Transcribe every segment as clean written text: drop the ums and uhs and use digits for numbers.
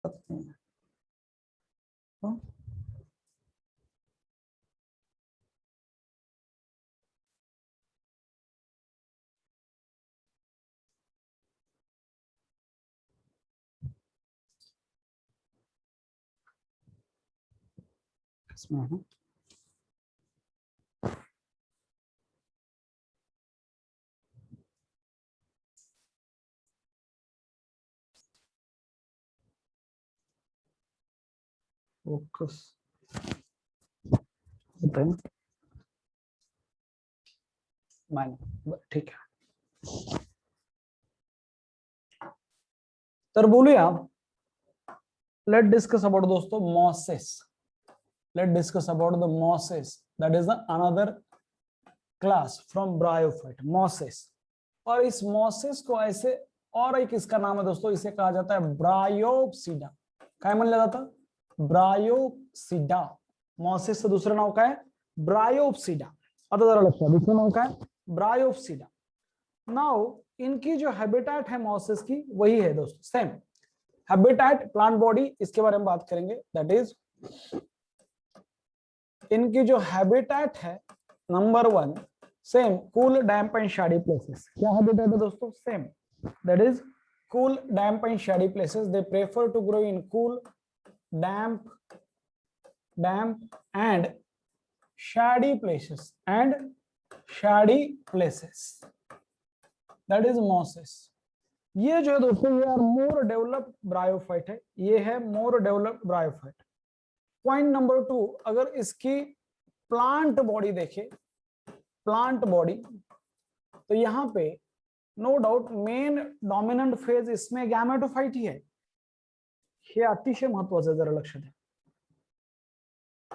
तो इसमें है फोकस होता है माइनर, ठीक है। तर बोलूया लेट डिस्कस अबाउट दोस्तों mosses. Let discuss about the mosses, that is the another class from bryophyte, mosses. और इस मॉसेस को ऐसे और एक इसका नाम है दोस्तों, इसे कहा जाता है ब्रायोप्सिडा। क्या मान लिया जाता? ब्रायोप्सिडा। मॉसेस से दूसरा नाम क्या है? ब्रायोप्सिडा। दूसरा नाम क्या है? ब्रायोप्सिडा। नाउ इनकी जो हैबिटेट है मॉसेस की वही है दोस्तों, सेम हैबिटेट, प्लांट बॉडी, इसके बारे में बात करेंगे। दैट इज इनकी जो हैबिटेट है number 1 same cool damp and shady places. क्या हैबिटेट है दोस्तों? Same, that is cool damp and shady places. They prefer to grow in cool damp and shady places that is mosses। ये जो है दोस्तों ये आर मोर डेवलप्ड ब्रायोफाइट है, ये है more developed bryophyte. Point number 2, अगर इसकी प्लांट बॉडी देखे, प्लांट बॉडी, तो यहाँ पे no doubt main dominant phase इसमें गैमेटोफाइट ही है। हे अतिशय महत्वाचं, जरा लक्षात द्या।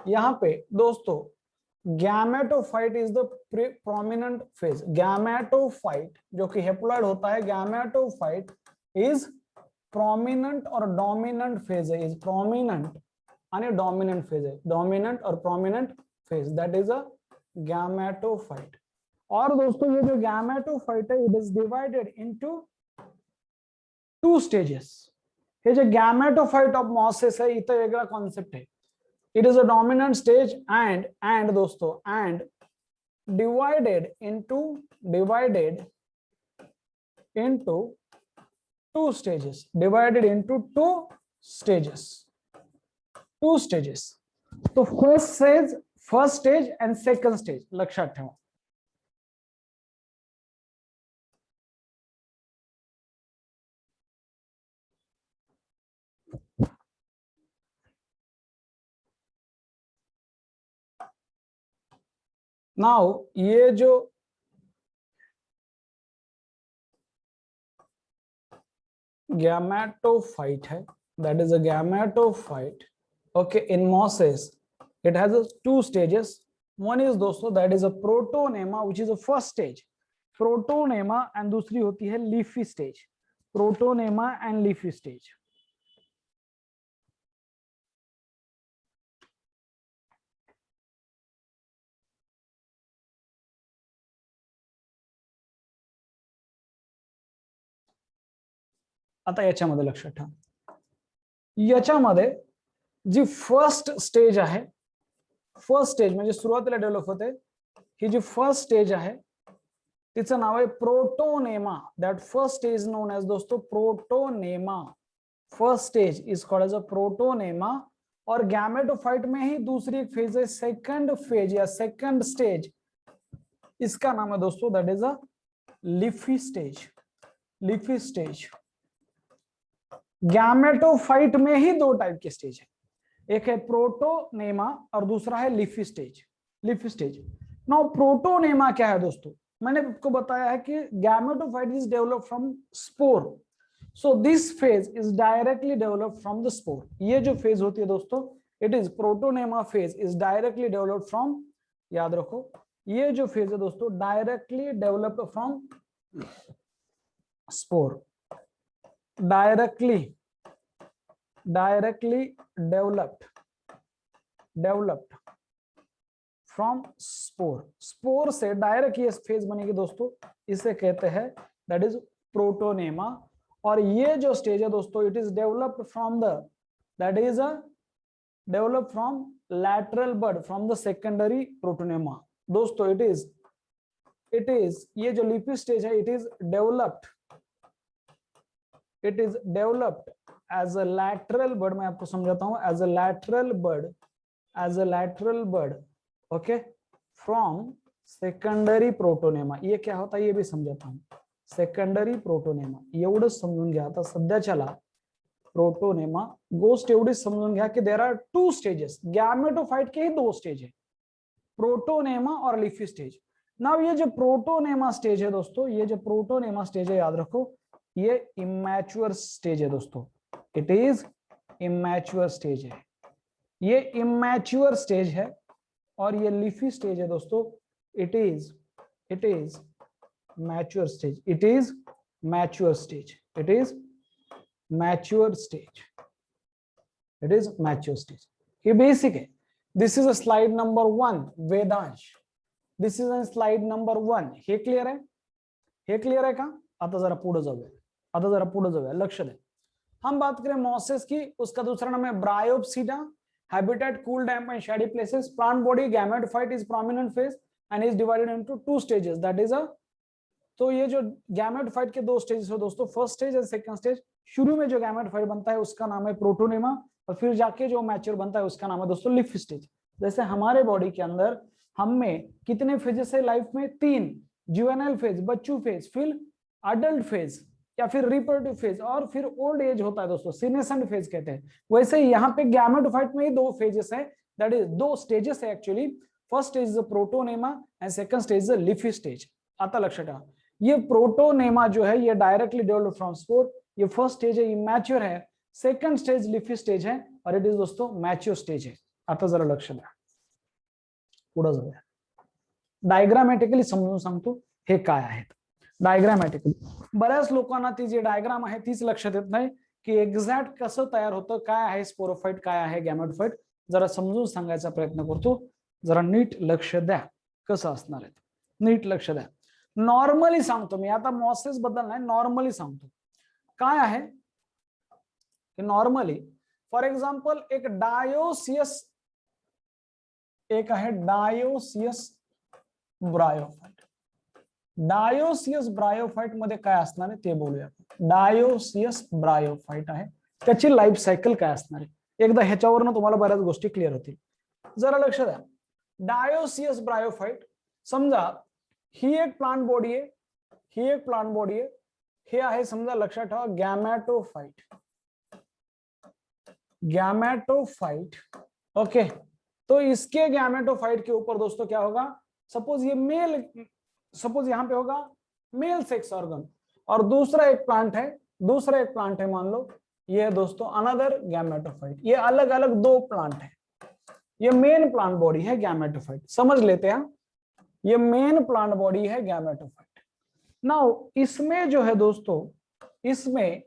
यहाँ पे दोस्तों gametophyte is the prominent phase. Gametophyte जो कि हेप्लॉइड होता है, गैमेटोफाइट इज प्रोमिनेंट और डोमिनेंट फेज है, इज प्रोमिनेंट आणि डोमिनेंट फेज है, डोमिनेंट और prominent phase, that is a gametophyte. और दोस्तों ये जो गैमेटोफाइट है it is divided into 2 stages. ये जो गैमेटोफाइट ऑफ मॉसेस है इथं वेगळा कॉन्सेप्ट है। It is a dominant stage and दोस्तों and divided into 2 stages, divided into 2 stages, 2 stages। तो first stage and second stage लक्षात ठेवा। नाउ ये जो गैमेटोफाइट है, that is a gametophyte, okay, in mosses it has 2 stages। one is दोस्तों that is a protonema which is a first stage, protonema, and दूसरी होती है leafy stage, protonema and leafy stage. आता याच्यामध्ये लक्षात ठेवा, याच्यामध्ये जी फर्स्ट स्टेज आहे, फर्स्ट स्टेज म्हणजे सुरुवातीला डेव्हलप होते, ही जी फर्स्ट स्टेज आहे तिचं नाव आहे protonema. That first stage known as दोस्तों protonema. First stage is called as a protonema. और गैमेटोफाइट में ही दूसरी एक फेज है, सेकंड फेज या सेकंड स्टेज, इसका नाम है दोस्तों that is a leafy stage, leafy stage. Gametophyte में ही 2 टाइप के स्टेज है, एक है प्रोटोनेमा और दूसरा है leafy stage, leafy stage. Now protonema क्या है दोस्तों? मैंने आपको बताया है कि gametophyte is develop from spore, so this phase is directly develop from the spore. ये जो फेज होती है दोस्तों it is protonema phase is directly develop from, याद रखो ये जो फेज है दोस्तों directly develop from spore, directly developed from spore. Spore से डायरेक्ट ये फेज बनेगी दोस्तों, इसे कहते हैं दैट इज प्रोटोनेमा। और ये जो स्टेज है दोस्तों it is developed from the that is a develop from lateral bud from the secondary protonema. दोस्तों इट इज ये जो लीफी स्टेज है, it is developed as a lateral bud. मैं आपको समझाता हूं, as a lateral bud okay from secondary protonema. ये क्या होता है ये भी समझाता हूं। सेकंडरी प्रोटोनेमा एवढंच समजून घ्या आता सध्याच्याला। प्रोटोनेमा गोष्ट एवढीच समजून घ्या की there are two stages, gametophyte के ही दो स्टेज है, प्रोटोनेमा और लीफी स्टेज। नाउ ये जो प्रोटोनेमा स्टेज है दोस्तों, ये जो प्रोटोनेमा स्टेज है याद रखो, ये इमैच्योर स्टेज है दोस्तों। इट इज इमैच्योर स्टेज है, ये इमैच्योर स्टेज है। और ये लीफी स्टेज है दोस्तों, it is mature stage, it is mature stage, it is mature stage, it is mature stage. ये बेसिक है। This is a slide number 1 Vedansh, this is a slide number 1। हे clear आहे? हे क्लियर आहे का? आता जरा पुढे जाऊया, लक्ष द्या। हम बात करें मॉसेस की, उसका दूसरा नाम है Bryopsida, habitat cool damp and shady places, plant body gametophyte is prominent phase and is divided into two stages, that is a. तो ये जो गैमेटोफाइट के दो स्टेजेस है दोस्तों, first stage and second stage. शुरू में जो गैमेटोफाइट बनता है उसका नाम है प्रोटोनेमा, और फिर जाके जो मैच्योर बनता है उसका नाम है दोस्तों लीफ स्टेज। जैसे हमारे बॉडी के अंदर हम में कितने फेजेस है लाइफ में? 3, जुवेनाइल फेज, बच्चू फेज, फिर अडल्ट फेज या फिर रिप्रोडक्टिव फेज, और फिर ओल्ड एज होता है दोस्तों, सीनेसेंट फेज कहते हैं। वैसे यहाँ पे गैमेटोफाइट में ही दो फेजेस है, दैट इज दो स्टेजेस है actually. First stage is protonema and second stage is leafy stage. आता लक्षात ठेवा, ये प्रोटोनेमा जो है ये डायरेक्टली डेवलप फ्रॉम स्पोर। ये फर्स्ट स्टेज है इमैच्योर है, सेकंड स्टेज लीफी स्टेज है, और इट इज दोस्तों मैच्योर स्टेज है। आता जरा लक्ष द्या, पुढे जाऊया। डायग्रामॅटिकली समजून सांगतो हे काय आहेत। डायग्रामॅटिकली बऱ्याच लोकांना ती जी डायग्राम आहे तीच लक्षात येत नाही की एक्झॅक्ट कसं तयार होतं, काय आहे स्पोरोफाइट, काय आहे गॅमेटोफाइट। जरा समजून सांगायचा प्रयत्न करतो, जरा नीट लक्ष द्या कसं असणार आहे, नीट लक्ष द्या। नॉर्मली सांगतो मी, आता मॉसेस बद्दल नाही, नॉर्मली सांगतो काय आहे की नॉर्मली फॉर एक्झाम्पल एक डायोसियस, एक आहे डायोसियस ब्रायोफाइट। डायोसियस ब्रायोफाइट मध्ये काय असणार आहे ते बोलूया। डायोसियस ब्रायोफाइट आहे, त्याची लाईफ सायकल काय असणार आहे, एकदा ह्याच्यावरनं तुम्हाला बऱ्याच गोष्टी क्लिअर होतील। जरा लक्ष द्या, डायोसियस ब्रायोफाइट समजा ही एक प्लांट बॉडी आहे, ही एक प्लांट बॉडी आहे, हे आहे समजा लक्षात ठेवा गॅमेटोफाइट, गैमेटोफाइट ओके। तो इसके गैमेटोफाइट के ऊपर दोस्तों क्या होगा, सपोज ये मेल, सपोज यहां पे होगा मेल सेक्स ऑर्गन, और दूसरा एक प्लांट है, दूसरा एक प्लांट है मान लो ये है दोस्तों अनदर गैमेटोफाइट। ये अलग अलग दो प्लांट है, ये मेन प्लांट बॉडी है गैमेटोफाइट, समझ लेते हैं। ये मेन प्लांट बॉडी है गैमेटोफाइट। नाउ इसमें जो है दोस्तों, इसमें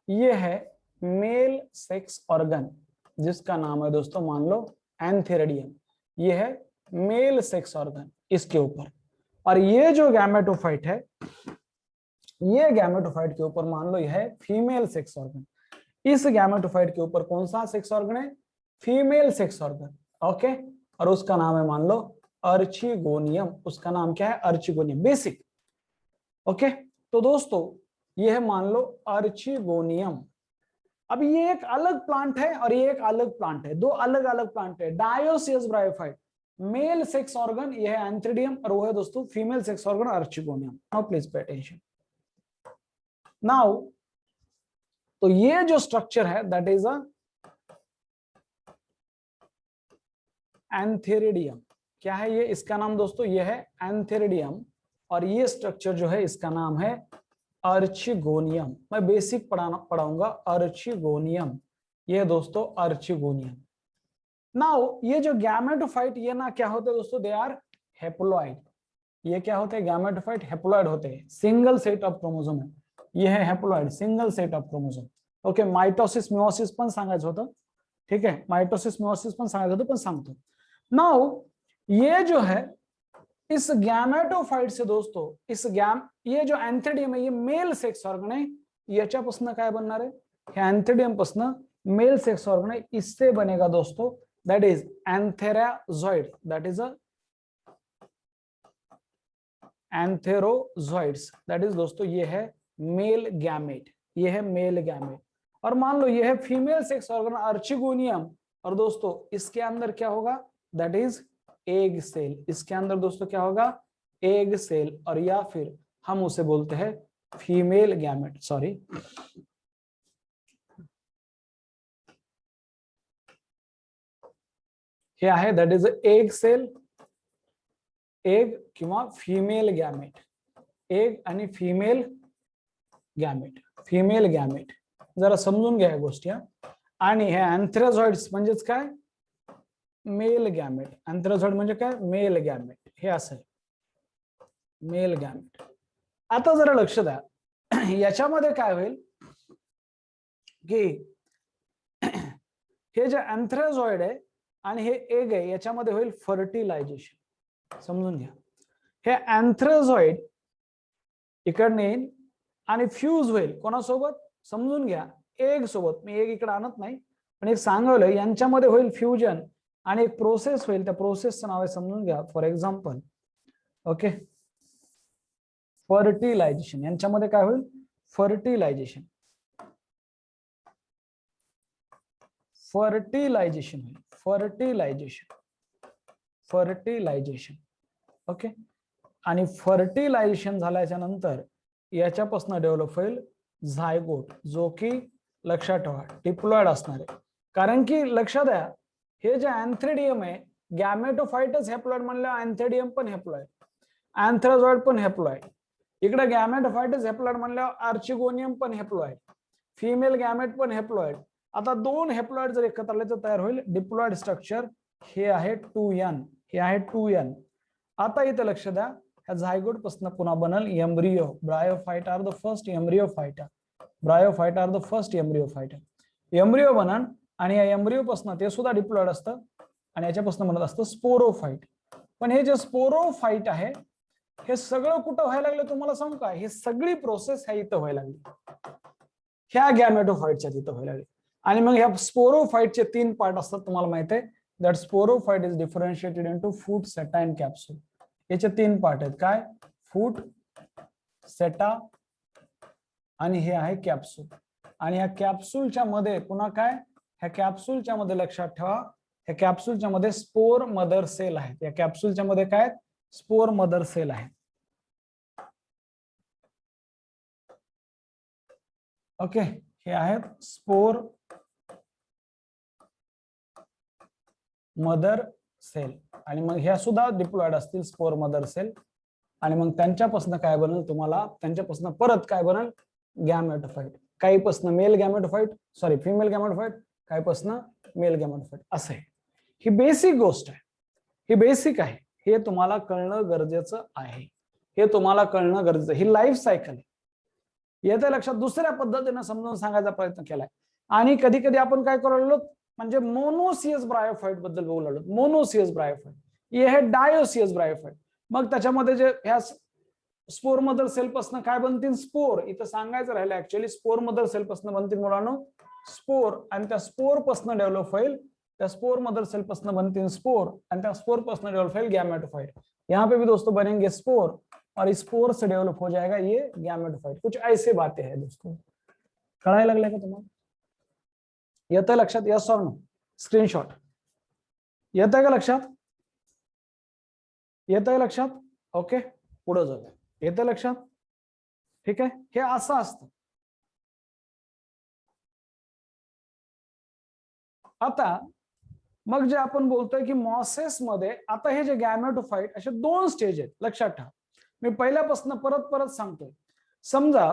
ये है मेल सेक्स ऑर्गन जिसका नाम है दोस्तों मान लो एंथेरिडियम, ये है मेल सेक्स ऑर्गन इसके ऊपर। और ये जो गैमेटोफाइट है, ये गैमेटोफाइट के ऊपर मान लो यह है फीमेल सेक्स ऑर्गन। इस गैमेटोफाइट के ऊपर कौन सा सेक्स ऑर्गन है? Female sex organ okay. और उसका नाम है मान लो अर्चिगोनियम, उसका नाम क्या है? अर्चिगोनियम, बेसिक ओके। तो दोस्तों ये है मान लो अर्चिगोनियम। अब ये एक अलग प्लांट है और ये एक अलग प्लांट है, दो अलग अलग प्लांट है। Dioecious bryophyte male sex organ ये है एंथ्रिडियम, और वो है दोस्तों female sex organ archegonium. Now please pay attention. Now तो ये जो स्ट्रक्चर है दैट इज अ एंथेरिडियम। क्या है ये? इसका नाम दोस्तों ये है एंथेरिडियम, और ये स्ट्रक्चर जो है इसका नाम है अर्चिगोनियम। मैं बेसिक पढ़ाऊंगा अर्चिगोनियम, ये दोस्तों अर्चिगोनियम। नाउ ये जो गैमेटोफाइट ये ना क्या होते हैं दोस्तों, दे आर हेप्लॉइड। ये क्या होते हैं? गैमेटोफाइट हेप्लॉइड होते हैं, सिंगल सेट ऑफ क्रोमोसोम है, ये है haploid, single set of chromosome okay. Mitosis meiosis पण सांगायचं होतं, ठीक है, माइटोसिस मिओसिस पण सांगायचं होतं पण सांगतो। नाउ ये जो है इस गैमेटोफाइट से दोस्तों, इस ये जो एंथेरिडियम है ये मेल सेक्स ऑर्गन आहे, याच्यापासून काय बनणार आहे? ह्या एंथेरिडियम पासून मेल सेक्स ऑर्गन है, इससे बनेगा दोस्तों, that is antherozoid, that is a antherozoids, that is दोस्तों ये है मेल गैमेट, ये है मेल गैमेट। और मान लो ये है फीमेल सेक्स ऑर्गन आर्चिगोनियम, और दोस्तों इसके अंदर क्या होगा, दैट इज एग सेल, इसके अंदर दोस्तों क्या होगा, एग सेल, और या फिर हम उसे बोलते हैं फीमेल गैमेट, सॉरी, क्या है, that is egg cell, egg किंवा फीमेल गॅमेट, एग आणि फीमेल गॅमेट, फीमेल गॅमेट, जरा समजून घ्या या गोष्टी। आणि हे अँथ्राझॉइड्स म्हणजेच काय, मेल गॅमेट, अँथ्राझॉइड म्हणजे काय, मेल गॅमेट, हे असं आहे मेल गॅमेट। आता जरा लक्ष द्या, याच्यामध्ये काय होईल की हे जे अँथ्राझॉइड आहे आणि हे एग आहे, याच्यामध्ये होईल फर्टिलायझेशन, समजून घ्या। हे अँथ्राझॉइड इकडे येईल आणि फ्यूज होईल कोणासोबत, समजून घ्या, एग सोबत। मी एग इकडे आणत नाही, पण एक सांगवलंय, यांच्यामध्ये होईल फ्युजन आणि एक प्रोसेस होईल, त्या प्रोसेसचं नाव आहे, समजून घ्या, फॉर एक्झाम्पल, ओके, फर्टिलायझेशन। यांच्यामध्ये काय होईल, फर्टिलायझेशन, फर्टिलायझेशन होईल, फर्टिलायझेशन, फर्टिलायझेशन, ओके। आणि फर्टिलायझेशन झाल्याच्या नंतर याच्यापासून डेव्हलप होईल झायगोट, जो की लक्षात ठेवा डिप्लॉइड असणार आहे। कारण की लक्षात द्या, हे जे अँथ्रेडियम आहे, गॅमेटोफाइटच हॅप्लॉइड म्हणलं, अँथ्रेडियम पण हॅप्लॉइड, अँथ्राझॉइड पण हॅप्लॉइड, इकडे गॅमेटोफाइटच हॅप्लॉइड म्हणल्यावर आर्चिगोनियम पण हॅप्लॉइड, फिमेल गॅमेट पण हॅप्लॉइड। आता दोन हॅप्लॉइड जर एकत्र आले तर तयार होईल डिप्लॉइड स्ट्रक्चर, हे आहे 2n, हे आहे 2n। आता इथे लक्ष द्या, ह्या झायगोट पासून पुन्हा बनल embryo, bryophyte are the first Embryophyta, bryophyte are the first Embryophyta, embryo बनन, आणि या एम्ब्रियो पासून ते सुद्धा डिप्लॉइड असतं, आणि याच्यापासून बनत असतं स्पोरोफाइट। पण हे जे स्पोरोफाइट आहे, हे सगळं कुठं व्हायला लागलं तुम्हाला सांगू का, हे सगळी प्रोसेस ह्या इथं व्हायला लागली, ह्या गॅमेटोफाइटच्या तिथं व्हायला लागली। आणि मग ह्या स्पोरोफाइटचे 3 पार्ट असतात, तुम्हाला माहित आहे, that sporophyte is differentiated into foot, seta and capsule. याचे 3 पार्ट आहेत, काय, फूट, सेटा आणि हे आहे कॅप्सूल। आणि ह्या कॅप्सूलच्या मध्ये पुन्हा काय, ह्या कॅप्सूलच्या मध्ये लक्षात ठेवा, ह्या कॅप्सूलच्या मध्ये स्पोर मदर सेल आहेत, या कॅप्सूलच्या मध्ये काय, स्पोर मदर सेल आहे, ओके, हे आहेत स्पोर मदर सेल। आणि मग ह्या सुद्धा डिप्लॉइड असतील स्पोर मदर सेल, आणि मग त्यांच्यापासून काय बनल, तुम्हाला त्यांच्यापासून परत काय बनल, गॅमेटोफाइट, काहीपासून मेल गॅमेटोफाइट, सॉरी फिमेल गॅमेटोफाइट, काहीपासून मेल गॅमेटोफाइट, असं आहे। ही बेसिक गोष्ट आहे, ही बेसिक आहे, हे तुम्हाला कळणं गरजेचं आहे, हे तुम्हाला कळणं गरजेचं, ही लाईफ सायकल आहे, येत्या लक्षात। दुसऱ्या पद्धतीने समजावून सांगायचा प्रयत्न केलाय, आणि कधी कधी आपण काय करू लागलो, म्हणजे मोनोसियस ब्रायोफाइट बद्दल बोलू लागलो, मोनोसियस ब्रायोफाइट, हे आहे डायोसियस ब्रायोफाइट। मग त्याच्यामध्ये जे ह्या स्पोर मदर सेल पासून काय बनतील, स्पोर, इथं सांगायचं राहिलं ऍक्च्युअली, स्पोर मदर सेल पासून बनतील मुलांनो स्पोर, आणि त्या स्पोर पासून डेव्हलप होईल, त्या स्पोर मदर सेल पासून बनतील स्पोर, आणि त्या स्पोर पासून डेव्हलप होईल गैमेटोफाइट। यहाँ पे भी दोस्तों बनेंगे स्पोर, और स्पोर से डेव्हलप हो जाएगा ये गैमेटोफाइट। कुछ ऐसे बातें हैं दोस्तों, कळायला लागले का तुम्हाला, येतं लक्षात, यस और नो, स्क्रीनशॉट येतं का लक्षात, येतं लक्षात, ओके, पुढे जाऊया, येतं लक्षात, ठीक आहे, हे असं असतं। आता मग जे आपण बोलतोय की मॉसेस मध्ये, आता हे जे गॅमेटोफाइट असे 2 स्टेज आहेत, लक्षात ठेवा, मी पहिल्यापासून परत परत सांगतोय। समजा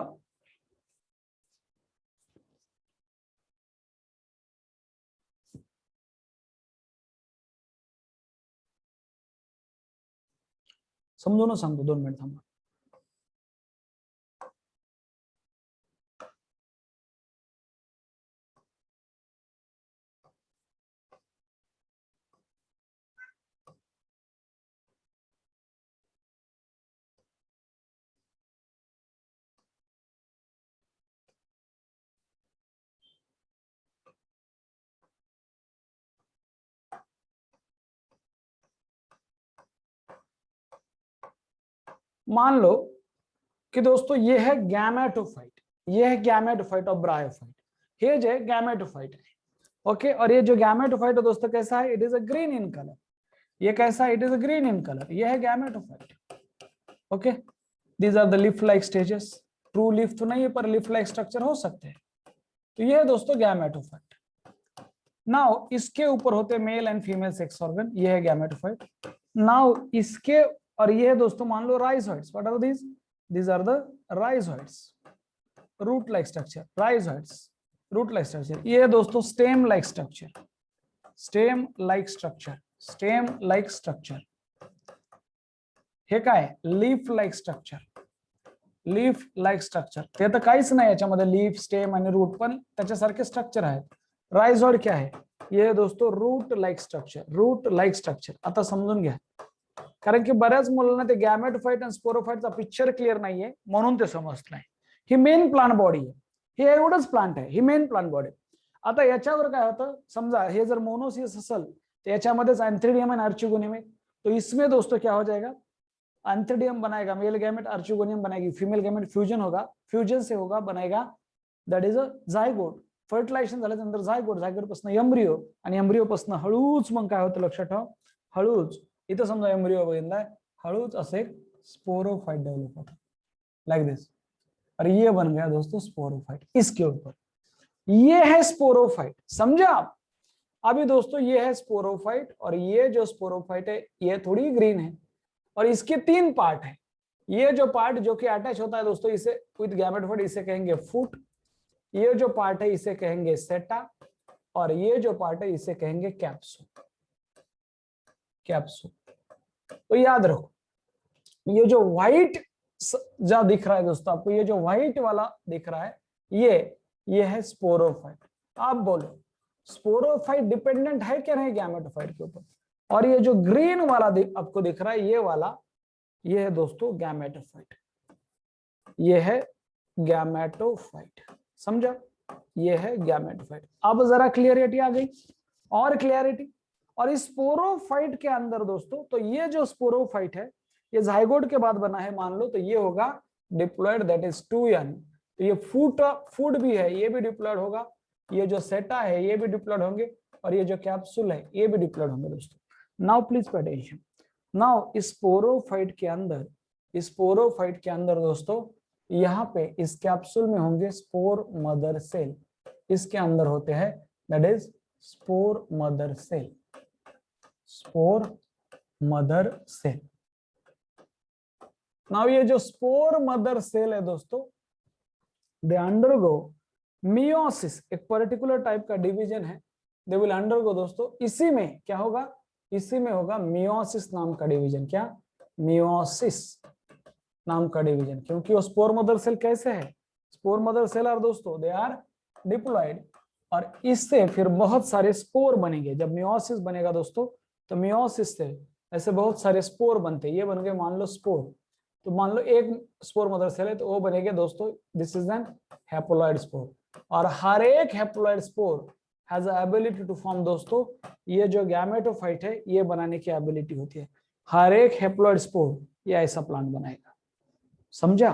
समजून सांगतो, 2 मिनिट थांबा। मान लो कि दोस्तों ये है गैमेटोफाइट, ये है गैमेटोफाइट ऑफ ब्रायोफाइट, ये जो है गैमेटोफाइट है। ओके, और ये जो गैमेटोफाइट है दोस्तों कैसा है, it is a green in colour. ये कैसा है, it is a green in colour, ये है gametophyte. Okay, these are the leaf like stages. True leaf तो नहीं है पर लीफ लाइक स्ट्रक्चर हो सकते हैं। तो ये है दोस्तों गैमेटोफाइट। नाउ इसके ऊपर होते mail and female sex organ, ये है गैमेटोफाइट। नाउ इसके, और ये है दोस्तों मान लो rhizoids. What are these? These are the rhizoids, root like structure, rhizoids root like structure. ये है दोस्तों stem like structure, stem like structure, stem like structure. हे काय leaf like structure, leaf like structure. ते तर काहीच नाही याच्यामध्ये, लीफ स्टेम आणि रूट पण त्याच्यासारखे स्ट्रक्चर आहेत. राइजोइड क्या है? ये दोस्तों root like structure, root like structure. आता समजून घ्या, कारण की बऱ्याच मुलांना ते गॅमेटोफाइट आणि स्पोरोफाइटचा पिक्चर क्लिअर नाहीये म्हणून ते समजत नाही. ही मेन प्लांट बॉडी आहे, हे एवढंच प्लांट आहे, ही मेन प्लांट बॉडी. आता याच्यावर काय होतं, समजा हे जर मोनोसिस असेल तर याच्यामध्येच एंथ्रिडियम आणि आर्चिगोनियम आहे. तो इसमें दोस्तों क्या हो जाएगा, एंथ्रिडियम बनाएगा, मेल गैमेट आर्चिगोनियम बनाएगी, फीमेल गैमेट फ्यूजन होगा, फ्यूजन से होगा बनेगा that is a zygote. Fertilisation झाल्यानंतर जायगोट, जायगोट पासून एम्ब्रिओ, आणि एम्ब्रिओ पासून हळूच मग काय होतं लक्षात ठेवा, हळूच इथं समजा एम्ब्रिओ बघितलाय, हळूच असे स्पोरोफाइट डेवलप होता लाइक दिस. और ये बन गया दोस्तों स्पोरोफाइट. इसके ऊपर ये है स्पोरोफाइट, समझे आप? अभी दोस्तों ये है स्पोरोफाइट, और ये जो स्पोरोफाइट है ये थोड़ी ग्रीन है, और इसके 3 पार्ट है. ये जो पार्ट जो कि अटैच होता है दोस्तों इसे विद गैमेटोफाइट, इसे कहेंगे फुट. ये जो पार्ट है इसे कहेंगे सेटा, और ये जो पार्ट है इसे कहेंगे कैप्सूल, कैप्सूल. तो याद रखो, ये जो व्हाइट जो दिख रहा है दोस्तों आपको, ये जो व्हाइट वाला दिख रहा है ये है स्पोरोफाइट. आप बोलो स्पोरोफाइट डिपेंडेंट है क्या नहीं गैमेटोफाइट के ऊपर? और ये जो ग्रीन वाला आपको दिख रहा है ये वाला, ये है दोस्तों गैमेटोफाइट, ये है गैमेटोफाइट. समझा? ये है गैमेटोफाइट. अब जरा क्लियरिटी आ गई, और क्लियरिटी. और इस स्पोरोफाइट के अंदर दोस्तों, तो ये जो स्पोरोफाइट है ये जाइगोट के बाद बना है मान लो, तो ये होगा डिप्लॉयड, दैट इज 2n. तो ये फूड भी है, ये भी डिप्लॉयड होगा. ये जो सेटा है ये भी डिप्लॉयड होंगे, और ये जो कैप्सूल है ये भी डिप्लॉयड होंगे दोस्तों. Now please pay attention. Now sporophyte के अंदर, स्पोरोफाइट के अंदर दोस्तों यहाँ पे इस कैप्सूल में होंगे स्पोर मदर सेल. इसके अंदर होते हैं that is spore mother cell, spore mother cell. Now ये जो स्पोर मदर सेल है दोस्तों, दे अंडरगो मियोसिस, एक पर्टिकुलर टाइप का डिवीजन है, दे विल अंडरगो दोस्तों. इसी में क्या होगा, इसी में होगा मियोसिस नाम का डिवीजन. क्या? मियोसिस नाम का डिवीजन. क्योंकि वो स्पोर मदर सेल कैसे है, स्पोर मदर सेल आर दोस्तों दे आर डिप्लॉयड, और इससे फिर बहुत सारे स्पोर बनेंगे. जब मियोसिस बनेगा दोस्तों, तो मियोसिस से ऐसे बहुत सारे स्पोर बनते हैं. ये बन गए मान लो स्पोर. तो मान लो एक स्पोर मदर सेल है तो वो बनेगा दोस्तों, this is an haploid spore. और हर एक haploid spore has ability to form दोस्तों, ये जो गैमेटोफाइट है ये बनाने की एबिलिटी होती है. हर एक हैप्लॉइड स्पोर ये ऐसा प्लांट बनाएगा. समझा?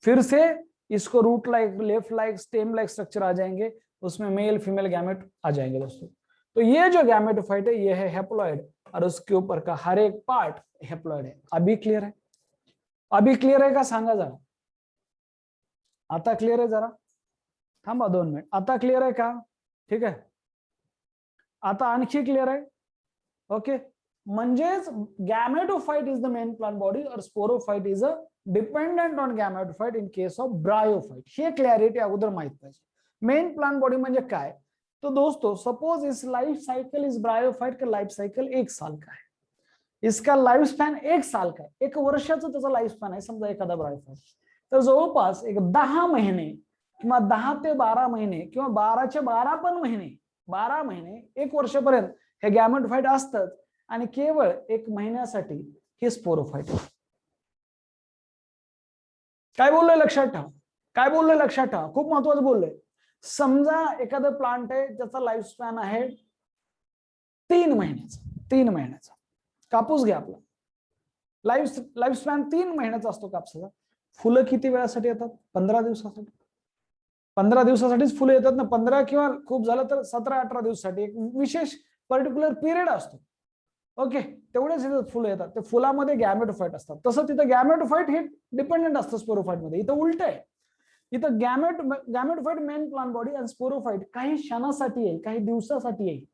फिर से इसको root like, left like, stem like structure आ जाएंगे, उसमें मेल फीमेल गैमेट आ जाएंगे दोस्तों. तो ये जो गैमेटोफाइट है ये है हैप्लॉइड, और उसके ऊपर का हर एक पार्ट हैप्लॉइड है. अभी क्लियर है? अभी क्लियर है का सांगा जरा. आता क्लियर आहे जरा? थांबा 2 मिनिट. आता क्लियर आहे का? ठीक आहे, आता आणखी क्लियर आहे. ओके, म्हणजेच gametophyte is the main plant body, और sporophyte is a dependent on gametophyte in case of bryophyte. हे क्लॅरिटी अगोदर माहित पाहिजे. मेन प्लांट बॉडी म्हणजे काय? तो दोस्तों सपोज इस लाइफ साइकिल इस ब्रायोफाइट का लाइफ साइकिल 1 साल का है, इसका लाइफ स्पॅन 1 साल का आहे, 1 वर्षाचं त्याचा लाइफ स्पॅन आहे समजा एखादा ब्रायोफाइट. तर जवळपास एक 10 महिने किंवा 10 ते 12 महिने किंवा 12 चे 12 पण महिने, 12 महिने 1 वर्षापर्यंत हे गॅमेटोफाइट असतात, आणि केवळ 1 महिन्यासाठी हे स्पोरोफाइट. काय बोललोय लक्षात ठेवा, काय बोललोय लक्षात ठेवा, खूप महत्वाचं बोललोय. समजा एखादं प्लांट आहे ज्याचा लाइफ स्पॅन आहे 3 महिन्याचा, 3 महिन्याचा. कापूस घ्या आपला, लाईफ स्पॅन 3 महिन्याचा असतो कापसाचा. फुलं किती वेळासाठी येतात? 15 दिवसासाठी. 15 दिवसासाठीच फुलं येतात ना. 15 किंवा खूप झालं तर 17-18 दिवसासाठी एक विशेष पर्टिक्युलर पिरियड असतो. ओके, तेवढेच फुलं येतात. ते फुलामध्ये गॅमेटोफाइट असतात. तसं तिथं गॅमेटोफाइट हे डिपेंडेंट असतं स्पोरोफाइट मध्ये. इथं उलट आहे. इथं गॅमेटोफाइट मेन प्लांट बॉडी आणि स्पोरोफाइट काही क्षणासाठी आहे, काही दिवसासाठी आहे,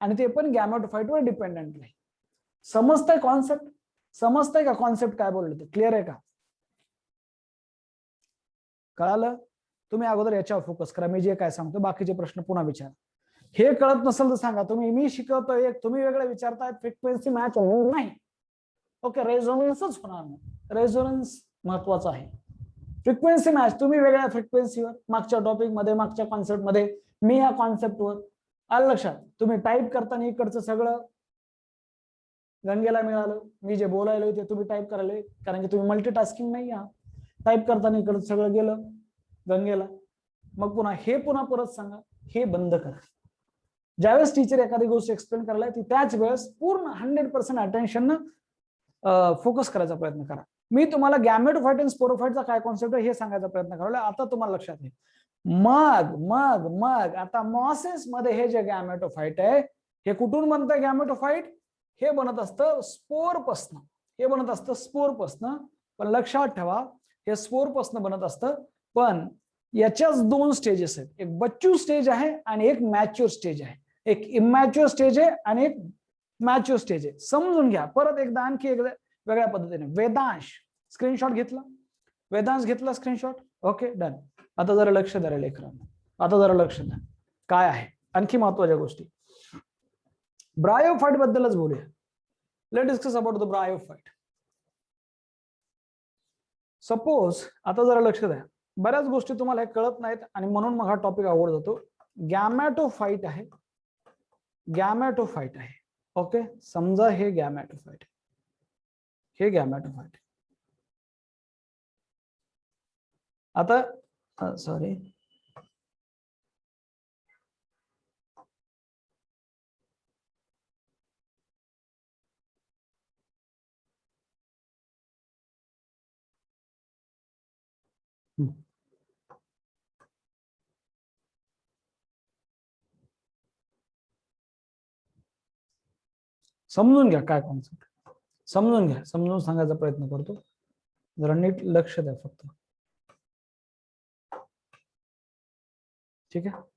आणि ते पण गॅमेटोफाइट वर डिपेंडेंट आहे. समजतंय कॉन्सेप्ट? समजतंय का कॉन्सेप्ट काय बोलले ते? क्लिअर आहे का? कळालं? तुम्ही अगोदर याच्यावर फोकस करा. मी जे काय सांगतो बाकीचे प्रश्न पुन्हा विचारा. हे कळत नसेल तर सांगा. तुम्ही मी शिकवतोय एक, तुम्ही वेगळं विचारताय, फ्रिक्वेन्सी मॅच होणार नाही. ओके, रेझोनन्सच होणार नाही. रेझोनन्स महत्वाचा आहे. फ्रिक्वेन्सी मॅच, तुम्ही वेगळ्या फ्रिक्वेन्सीवर, मागच्या टॉपिक मध्ये, मागच्या कॉन्सेप्ट मध्ये, मी या कॉन्सेप्टवर. आलं लक्षात? तुम्ही टाईप करताना इकडचं सगळं गंगेला मिळालं. मी जे बोलायलो ते तुम्ही टाईप करायला, कारण की तुम्ही मल्टीटास्किंग नाही आहात. टाईप करताना इकडचं सगळं गेलं गंगेला. मग पुन्हा हे पुन्हा परत सांगा. हे बंद करा. ज्यावेळेस टीचर एखादी गोष्ट एक्सप्लेन करायला ती त्याच वेळेस पूर्ण 100% अटेन्शन फोकस करायचा प्रयत्न करा. मी तुम्हाला गॅमेटोफाइट आणि स्पोरोफाइटचा काय कॉन्सेप्ट आहे हे सांगायचा प्रयत्न करायला. आता तुम्हाला लक्षात येईल. मग मग मग आता मॉसेस मध्ये हे जे गॅमेटोफाइट आहे हे कुठून बनतं? गॅमेटोफाइट हे बनत असतं स्पोर पासन. हे बनत असतं स्पोर पासन. पण लक्षात ठेवा हे स्पोर पासन बनत असतं. पण याच्याच 2 स्टेजेस आहेत. एक बच्चू स्टेज आहे आणि एक मॅच्युअर स्टेज आहे. एक इमॅच्युअर स्टेज आहे आणि एक मॅच्युअर स्टेज आहे. समजून घ्या. परत एकदा आणखी एकदा वेगळ्या पद्धतीने. वेदांश स्क्रीनशॉट घेतला? वेदांश घेतला स्क्रीनशॉट? Okay, done. आता जरा लक्ष द्या लेकरांना. आता जरा लक्ष द्या. काय आहे आणखी महत्वाच्या गोष्टी. ब्रायोफाइट बद्दलच बोलूया. Let discuss about the bryophyte. Suppose आता जरा लक्ष द्या. बऱ्याच गोष्टी तुम्हाला हे कळत नाहीत आणि म्हणून मग हा टॉपिक आवड जातो. गॅमेटोफाइट आहे. गॅमेटोफाइट आहे. ओके, समजा हे गॅमेटोफाइट, हे गॅमेटोफाइट. आता सॉरी, समजून घ्या काय कॉन्सेप्ट. समजून घ्या. समजून सांगायचा प्रयत्न करतो. जरा नीट लक्ष द्या फक्त. ठीक आहे.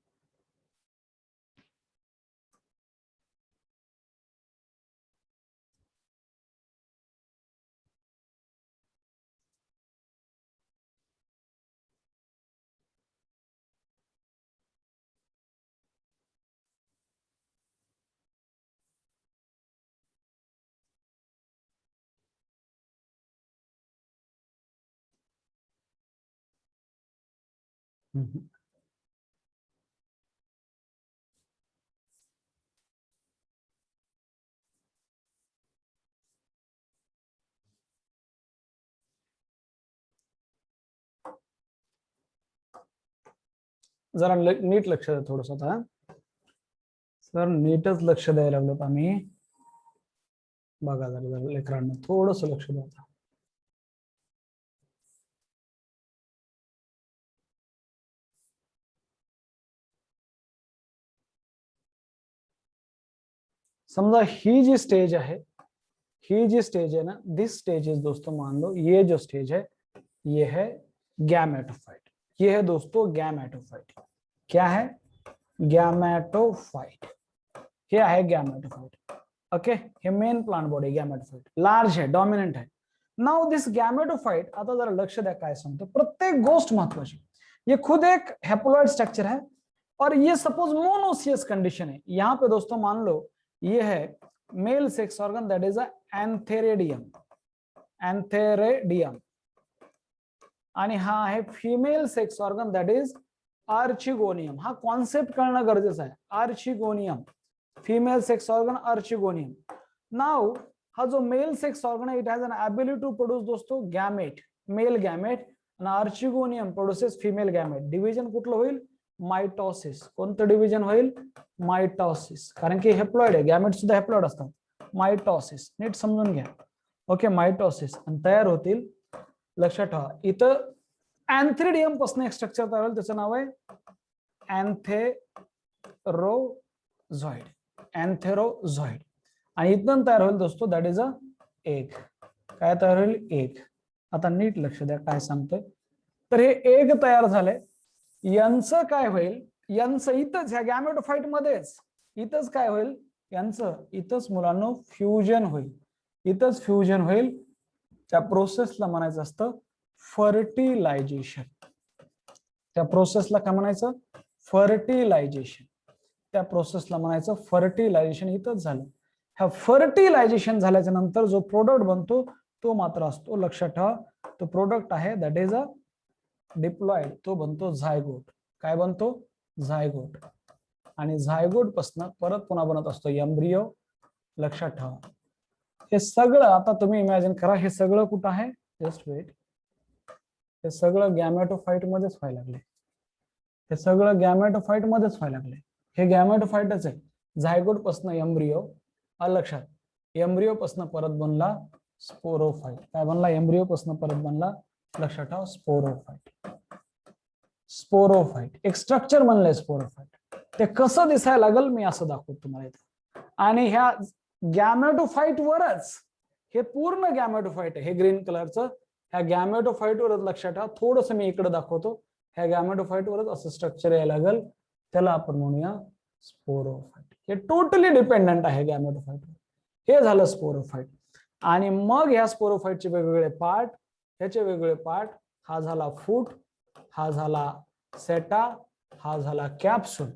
जरा नीट लक्ष द्या थोडस. आता सर नीटच लक्ष द्यायला लागलो आम्ही. बघा जरा लेकरांना थोडस लक्ष द्या. समजा ही जी स्टेज है, ही जी स्टेज है ना, दिस स्टेज इज दोस्तों, मान लो ये जो स्टेज है ये है गैमेटोफाइट. ये है दोस्तों गैमेटोफाइट. क्या है? गैमेटोफाइट. क्या है? गैमेटोफाइट. ओके, हे main plant body gametophyte. Large है, डॉमिनेंट है. नाउ दिस गैमेटोफाइट, आता जरा लक्ष द्या काय सांगतो. प्रत्येक गोष्ट महत्वाची. ये खुद एक हैप्लॉइड स्ट्रक्चर है और ये सपोज मोनोसियस कंडीशन है. यहां पे दोस्तों मान लो ये है male sex organ, that is antheridium. Antheridium. आणि हा आहे female sex organ, that is archegonium. हा कॉन्सेप्ट कळणं गरजेचं आहे. Archegonium, female sex organ, archegonium. Now हा जो मेल सेक्स ऑर्गन है, it has an ability to produce दोस्तों गैमेट, मेल गैमेट. आणि archegonium produces female gamete. Division कुठलं होईल? मायटॉसिस. कोणतं डिव्हिजन होईल? मायटॉसिस. कारण की हेप्लॉइड आहे, गॅमेट सुद्धा हेप्लॉइड असतात. मायटॉसिस. नीट समजून घ्या. ओके, मायटोसिस, आणि तयार होतील, लक्षात ठेवा इथं अँथ्रिडियम पासून एक स्ट्रक्चर तयार होईल, त्याचं नाव आहे अँथेरोझॉइड. अँथेरोझॉइड. आणि इथून तयार होईल दोस्तो, दॅट इज अ एग. काय तयार होईल? एग. आता नीट लक्ष द्या काय सांगतोय. तर हे एग तयार झालंय, यांचं काय होईल? यांचं इथंच ह्या गॅमेटोफाइट मध्येच इथंच काय होईल? यांचं इथंच मुलांनो फ्युजन होईल. इथंच फ्युजन होईल. त्या प्रोसेसला म्हणायचं असतं फर्टिलायझेशन. त्या प्रोसेसला काय म्हणायचं? फर्टिलायझेशन. त्या प्रोसेसला म्हणायचं फर्टिलायझेशन. इथंच झालं. ह्या फर्टिलायझेशन झाल्याच्या नंतर जो प्रोडक्ट बनतो तो मात्र असतो, लक्षात ठेवा, तो प्रोडक्ट आहे दॅट इज अ डिप्लॉइड. तो बनतो झायगोट. काय बनतो? झायगोट. आणि झायगोट पासून परत पुन्हा बनत असतो एम्ब्रियो. लक्षात ठेवा. हे सगळं आता तुम्ही इमॅजिन करा, हे सगळं कुठं आहे? Just wait. हे सगळं गॅमेटोफाइट मध्येच व्हायला लागले. हे सगळं गॅमेटोफाइट मध्येच व्हायला लागले. हे गॅमेटोफाइटच आहे. झायगोट पासून एम्ब्रियो. लक्षात, एम्ब्रियो पासून परत बनला स्पोरोफाइट. काय बनला? एम्ब्रियो पासून परत बनला, लक्षात ठेवा, स्पोरोफाइट. स्पोरोफाइट एक स्ट्रक्चर बनलंय स्पोरोफाइट. ते कसं दिसायला लागल मी असं दाखवतो तुम्हाला इथं. आणि ह्या गॅमेटोफाइट वरच हे पूर्ण गॅमेटोफाइट आहे, हे ग्रीन कलरचं. ह्या गॅमेटोफाइट वरच, लक्षात ठेवा, थोडस मी इकडे दाखवतो. ह्या गॅमेटोफाइट वरच असं स्ट्रक्चर यायला लागल, त्याला आपण म्हणूया स्पोरोफाइट. हे टोटली डिपेंडंट आहे गॅमेटोफाइट. हे झालं स्पोरोफाइट. आणि मग ह्या स्पोरोफाइटचे वेगवेगळे पार्ट, ह्याचे वेगवेगळे पार्ट. हा झाला फूट, हा झाला सेटा, हा झाला कॅप्सूल.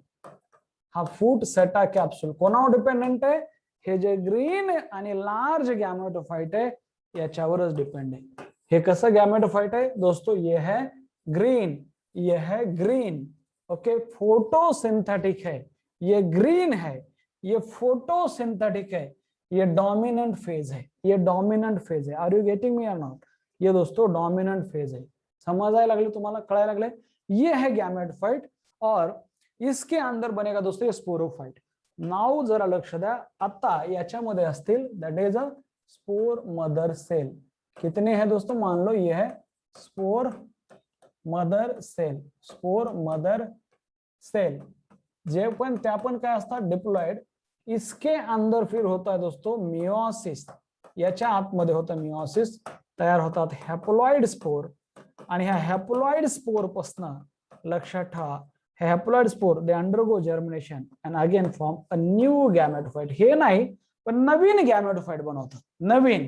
हा फूट, सेटा, कॅप्सूल कोणावर डिपेंडंट आहे? हे जे ग्रीन आणि लार्ज गॅमेटोफाइट आहे याच्यावरच डिपेंड आहे. हे कसं गॅमेटोफाइट है दोस्तों? ये है ग्रीन, ये है ग्रीन. ओके, फोटोसिंथेटिक है, ये ग्रीन है, ये फोटोसिंथेटिक है, ये डोमिनेंट फेज है. ये डोमिनेंट फेज है. आर यू गेटिंग मी और नॉट? ये दोस्तों डोमिनेंट फेज है. समझायला लागले तुम्हाला? कळायला लागले? ये है गॅमेटोफाइट और इसके अंदर बनेगा दोस्तों ये स्पोरोफाइट. नाव जरा लक्ष द्या. आता याच्यामध्ये असतील that is a spore mother cell. कितने हैं दोस्तों? मान लो ये है spore mother cell. Spore mother cell जे पण त्या पण काय असतात? डिप्लॉइड. इसके अंदर फिर होता है दोस्तों मियोसिस. याच्या आतमध्ये होतं मियोसिस. तयार होतात हॅप्लॉइड स्पोर. आणि ह्या हॅप्लॉइड स्पोर पासून, लक्षात ठेवा, haploid spore they undergo germination and again form a new gametophyte. हे नाही पण नवीन गॅमेटोफाइट बनवतात. नवीन,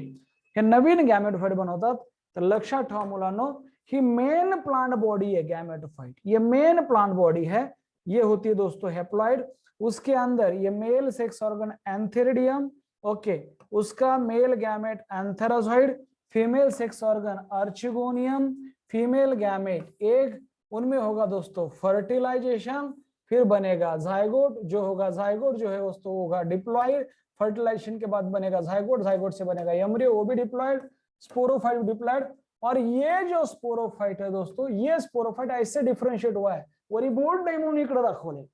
हे नवीन गॅमेटोफाइट बनवतात. तर लक्षात ठेवा मुलांनो, ही मेन प्लांट बॉडी है गैमेटोफाइट. ये मेन प्लांट बॉडी है. ये होती है दोस्तों हैप्लॉइड. उसके अंदर ये male sex organ antheridium. Okay, उसका male gamete antherozoid, female sex organ archegonium, female gamete egg. उनमें होगा दोस्तों फर्टिलाइजेशन, फिर बनेगा जायगोट. जो होगा जायगोट जो है दोस्तों होगा डिप्लॉइड. फर्टिलाइजेशन के बाद बनेगा जायगोट, जायगोट से बनेगा एम्ब्रियो, वो भी डिप्लॉइड. Sporophyte diploid. और ये जो स्पोरोफाइट है दोस्तों, ये स्पोरोफाइट ऐसे डिफरेंशिएट हुआ है. वरी बोर्ड नाही म्हणून इकडे दाखवले.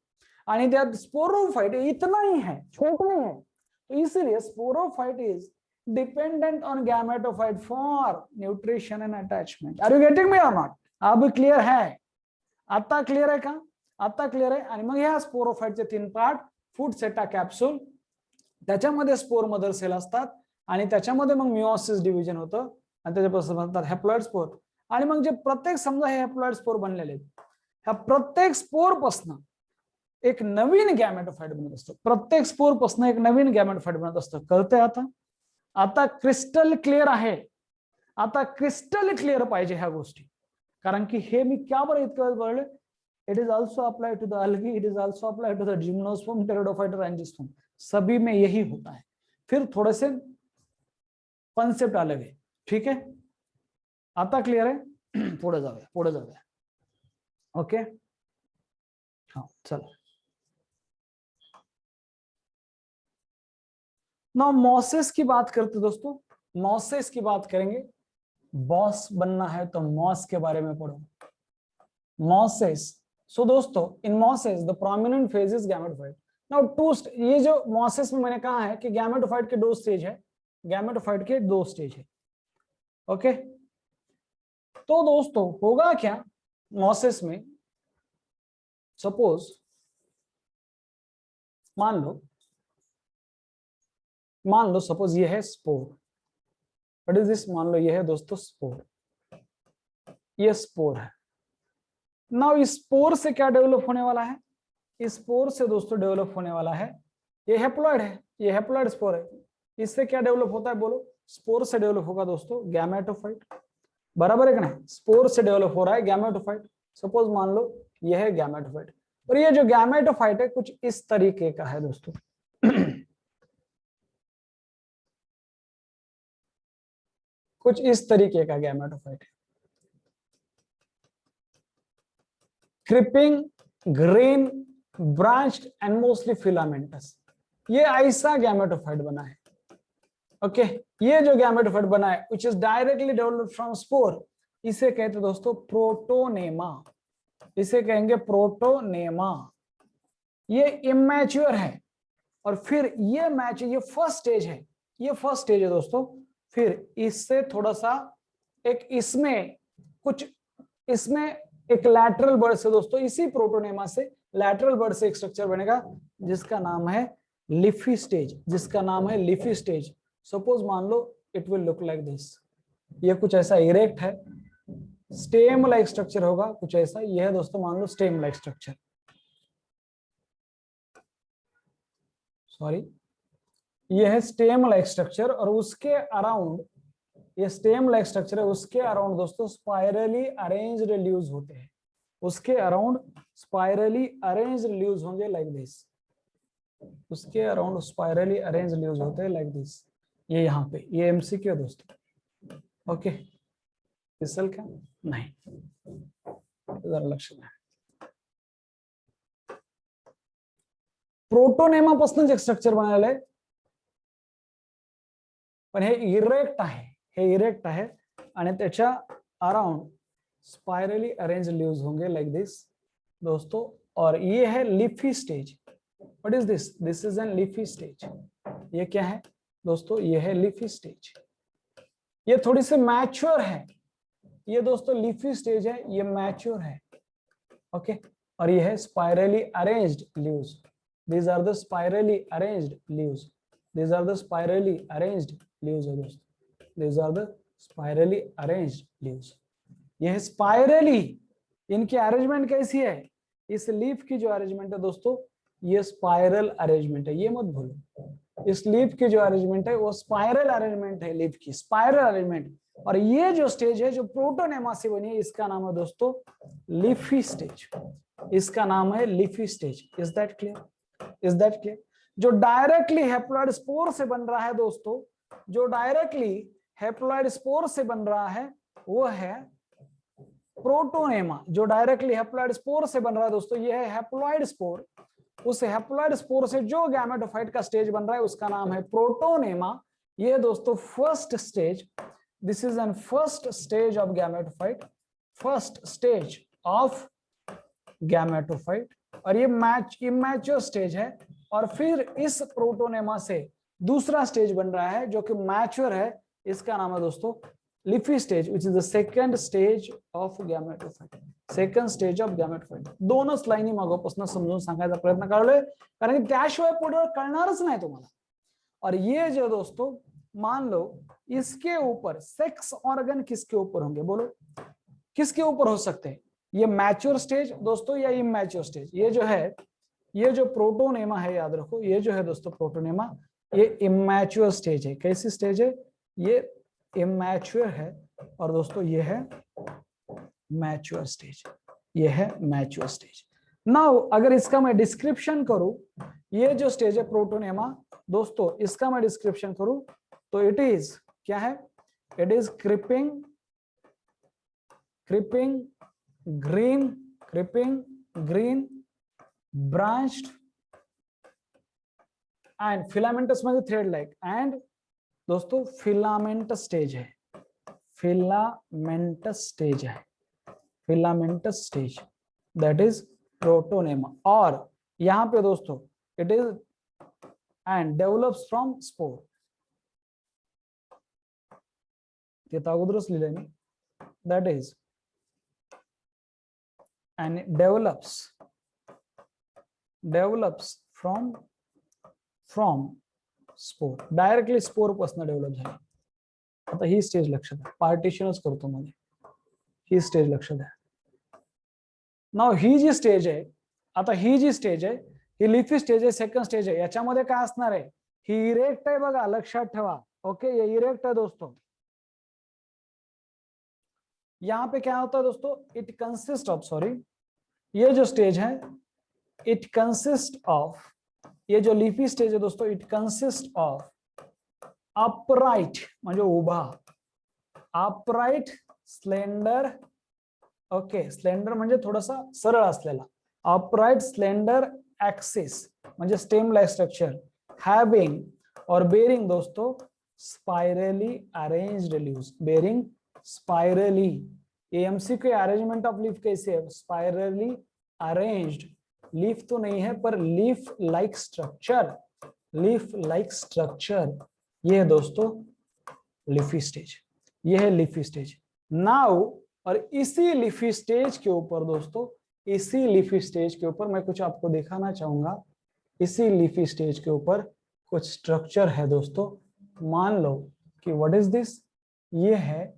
आणि त्यात स्पोरोफाइट इतना ही है, छोटा है. तो इसलिए sporophyte is dependent on gametophyte for nutrition and attachment. Are you getting me और नॉट? अब क्लियर है? आता क्लियर आहे का? आता क्लियर आहे. आणि मग ह्या स्पोरोफाइटचे तीन पार्ट, फूट, सेटा, कॅप्सूल. त्याच्यामध्ये स्पोर मदर सेल असतात आणि त्याच्यामध्ये मग मियोसिस डिव्हिजन होतं आणि त्याच्यापासून बनतात हॅप्लॉइड स्पोर. आणि मग जे प्रत्येक समजा हे हॅप्लॉइड स्पोर बनलेले आहेत, ह्या प्रत्येक स्पोर पासून एक नवीन गॅमेटोफाइट बनत असतो. प्रत्येक स्पोर पासून एक नवीन गॅमेटोफाइट बनत असतं. कळतंय आता? आता क्रिस्टल क्लिअर आहे. आता क्रिस्टल क्लिअर पाहिजे ह्या गोष्टी. कारण की हे मी क्या बरं इतकं बोलले? It is also apply to the algae, it is also apply to the gymnosperm, pteridophyte और एंजियोस्पर्म. सभी में यही होता है. फिर थोड़े से कॉन्सेप्ट अलग है. ठीक है, आता क्लियर है? पुढे जाऊया, पुढे जाऊया. ओके, हाँ चलो. ना मॉसेस की बात करते दोस्तों, मॉसेस की बात करेंगे. बॉस बनना है तो मॉस के बारे में पढ़ो. मॉसेस. सो दोस्तों in mosses the prominent phase is gametophyte. Now two, ये जो मॉसेस में मैंने कहा है कि गैमेटोफाइट के दो स्टेज है. गैमेटोफाइट के 2 स्टेज है। ओके, तो दोस्तों होगा क्या मॉसेस में, सपोज मान लो सपोज ये है स्पोर। What is this? मान लो ये है दोस्तों स्पोर, ये स्पोर है। नाउ इस स्पोर से क्या डेवलप होने वाला है? इस स्पोर से दोस्तों डेवलप होने वाला है, ये हैप्लॉइड है, ये हैप्लॉइड स्पोर है। इससे क्या डेवलप होता है बोलो? स्पोर से डेवलप होगा दोस्तों गैमेटोफाइट, बराबर है कि नहीं? स्पोर से डेवलप हो रहा है गैमेटोफाइट। सपोज मान लो यह है गैमेटोफाइट, और ये जो गैमेटोफाइट है कुछ इस तरीके का है दोस्तों। कुछ इस तरीके का गैमेटोफाइट है, creeping, green, branched and mostly filamentous. ये ऐसा गैमेटोफाइट बना है। ओके, ये जो गैमेटोफाइट बना है which is directly developed from spore, इसे कहते हैं दोस्तों प्रोटोनेमा। इसे कहेंगे प्रोटोनेमा। ये इमैच्योर है, और फिर ये ये फर्स्ट स्टेज है, ये फर्स्ट स्टेज है दोस्तों। फिर इससे थोड़ा सा एक इसमें एक लैटरल बर्ड से दोस्तों, इसी प्रोटोनेमा से लैटरल बर्ड से एक स्ट्रक्चर बनेगा जिसका नाम है लीफी स्टेज, जिसका नाम है लीफी स्टेज। सपोज मान लो it will look like this, ये कुछ ऐसा इरेक्ट है, स्टेम लाइक स्ट्रक्चर होगा कुछ ऐसा। ये है दोस्तों मान लो स्टेम लाइक स्ट्रक्चर, सॉरी ये है स्टेम लाइक स्ट्रक्चर, और उसके अराउंड, ये स्टेम लाइक स्ट्रक्चर है, उसके अराउंड दोस्तों स्पाइरली अरेंज्ड लीव्स होते हैं। उसके अराउंड स्पाइरली अरेंज्ड लीव्स होंगे लाइक दिस, उसके अराउंड स्पाइरली अरेंज्ड लीव्स होते हैं लाइक दिस। ये यहाँ पे ये एमसीक्यू है दोस्तों। ओके, फिसल क्या नहीं, जरा लक्ष्य में प्रोटोनेमापासूनच एक स्ट्रक्चर बनवलंय, पण हे इरेक्ट आहे, हे इरेक्ट आहे आणि त्याच्या अराउंड स्पाइरली अरेंज लीव्स होंगे लाइक दिस दोस्तों। और ये है leafy stage. What is this? This is N leafy stage. ये क्या है दोस्तों? ये है लीफी स्टेज। ये थोड़ी सी मैच्योर है, ये दोस्तों लीफी स्टेज है, ये मैच्योर है। ओके, और ये है spirally arranged leaves. These are the spirally arranged leaves. These are the spirally arranged leaves है दोस्तों। These are the spirally arranged leaves. ये है spirally, इनकी अरेंजमेंट कैसी है? इस लीफ की जो अरेंजमेंट है दोस्तों, ये स्पाइरल अरेंजमेंट है, ये मत भूलो। इस लीफ की जो अरेंजमेंट है वो स्पाइरल अरेंजमेंट है, लीफ की स्पाइरल अरेंजमेंट। और ये जो स्टेज है जो प्रोटोनेमा से बनी है, इसका नाम है दोस्तों लीफी स्टेज। इसका नाम है leafy stage. Is that clear? Is that clear? जो डायरेक्टली हैप्लॉइड स्पोर से बन रहा है दोस्तों, जो डायरेक्टली हैप्लॉइड स्पोर से बन रहा है वो है प्रोटोनेमा। जो डायरेक्टली हैप्लॉइड स्पोर से बन रहा है दोस्तों, ये है हैप्लॉइड स्पोर। उस हैप्लॉइड स्पोर से जो गैमेटोफाइट का स्टेज बन रहा है उसका नाम है प्रोटोनेमा। ये दोस्तों first stage, this is N first stage of gametophyte, first stage of gametophyte. और ये इमैच्योर स्टेज है। और फिर इस प्रोटोनेमा से दूसरा स्टेज बन रहा है जो कि मैच्योर है, इसका नाम है दोस्तों leafy stage, which is the second stage of gametophyte. Second stage of gametophyte. दोनच लाईनी मागोपासून समजून सांगायचा प्रयत्न करलोय, कारण की त्याशिवाय पुढे कळणारच नाही तुम्हाला। और ये जो दोस्तों मान लो इसके ऊपर सेक्स ऑर्गन किसके ऊपर होंगे बोलो? किसके ऊपर हो सकते हैं? ये मैच्योर स्टेज दोस्तों या इमैच्योर स्टेज? ये जो है, ये जो प्रोटोनेमा है, याद रखो ये जो है दोस्तों प्रोटोनेमा, ये इमैच्योर स्टेज है। कैसी स्टेज है? ये इमैच्योर है। और दोस्तों ये है मैच्योर स्टेज, ये है मैच्योर स्टेज। नाउ अगर इसका मैं डिस्क्रिप्शन करूं, ये जो स्टेज है प्रोटोनेमा दोस्तों, इसका मैं डिस्क्रिप्शन करूं तो इट इज क्या है? It is creeping, green, branched and filamentous में थ्रेड लाइक। एंड दोस्तों फिलामेंटस स्टेज है, फिलामेंटस स्टेज है, filamentous stage, that is protonema. और यहां पे दोस्तों it is and develops from spore. ते तर अगोदरच लिहिलंय मी. That is and develops from spore. Directly spore पासून डेव्हलप झाली. आता ही स्टेज लक्षात द्या, पार्टिशनच करतो मध्ये, ही स्टेज लक्षात द्या. नाव ही जी स्टेज आहे, आता ही जी स्टेज आहे ही लिफी स्टेज आहे, सेकंड स्टेज आहे. याच्यामध्ये काय असणार आहे, ही इरेक्ट आहे बघा, लक्षात ठेवा. ओके, ये इरेक्ट है दोस्तों. यहाँ पे क्या होता है दोस्तों, इट कंसिस्ट ऑफ, सॉरी, ये जो स्टेज है इट कंसिस्ट ऑफ, ये जो लीफी स्टेज है दोस्तों, इट कंसिस्ट ऑफ अपराइट म्हणजे उभा, अपराइट स्लेंडर. ओके, स्लेंडर म्हणजे थोडासा सरळ असलेला, अपराइट स्लेंडर एक्सिस म्हणजे स्टेम लाइक स्ट्रक्चर, हैविंग और बेरिंग दोस्तों spirally arranged leaves. Bearing spirally, एएमसी के अरेंजमेंट ऑफ लीफ कैसे है, स्पाइरली अरेंज्ड. लीफ तो नहीं है पर leaf like structure, leaf like structure. ये है दोस्तों लीफी स्टेज, ये है लीफी स्टेज. नाउ और इसी लीफी स्टेज के ऊपर दोस्तों, इसी लीफी स्टेज के ऊपर मैं कुछ आपको दिखाना चाहूंगा. इसी लीफी स्टेज के ऊपर कुछ स्ट्रक्चर है दोस्तों. मान लो कि व्हाट इज दिस, ये है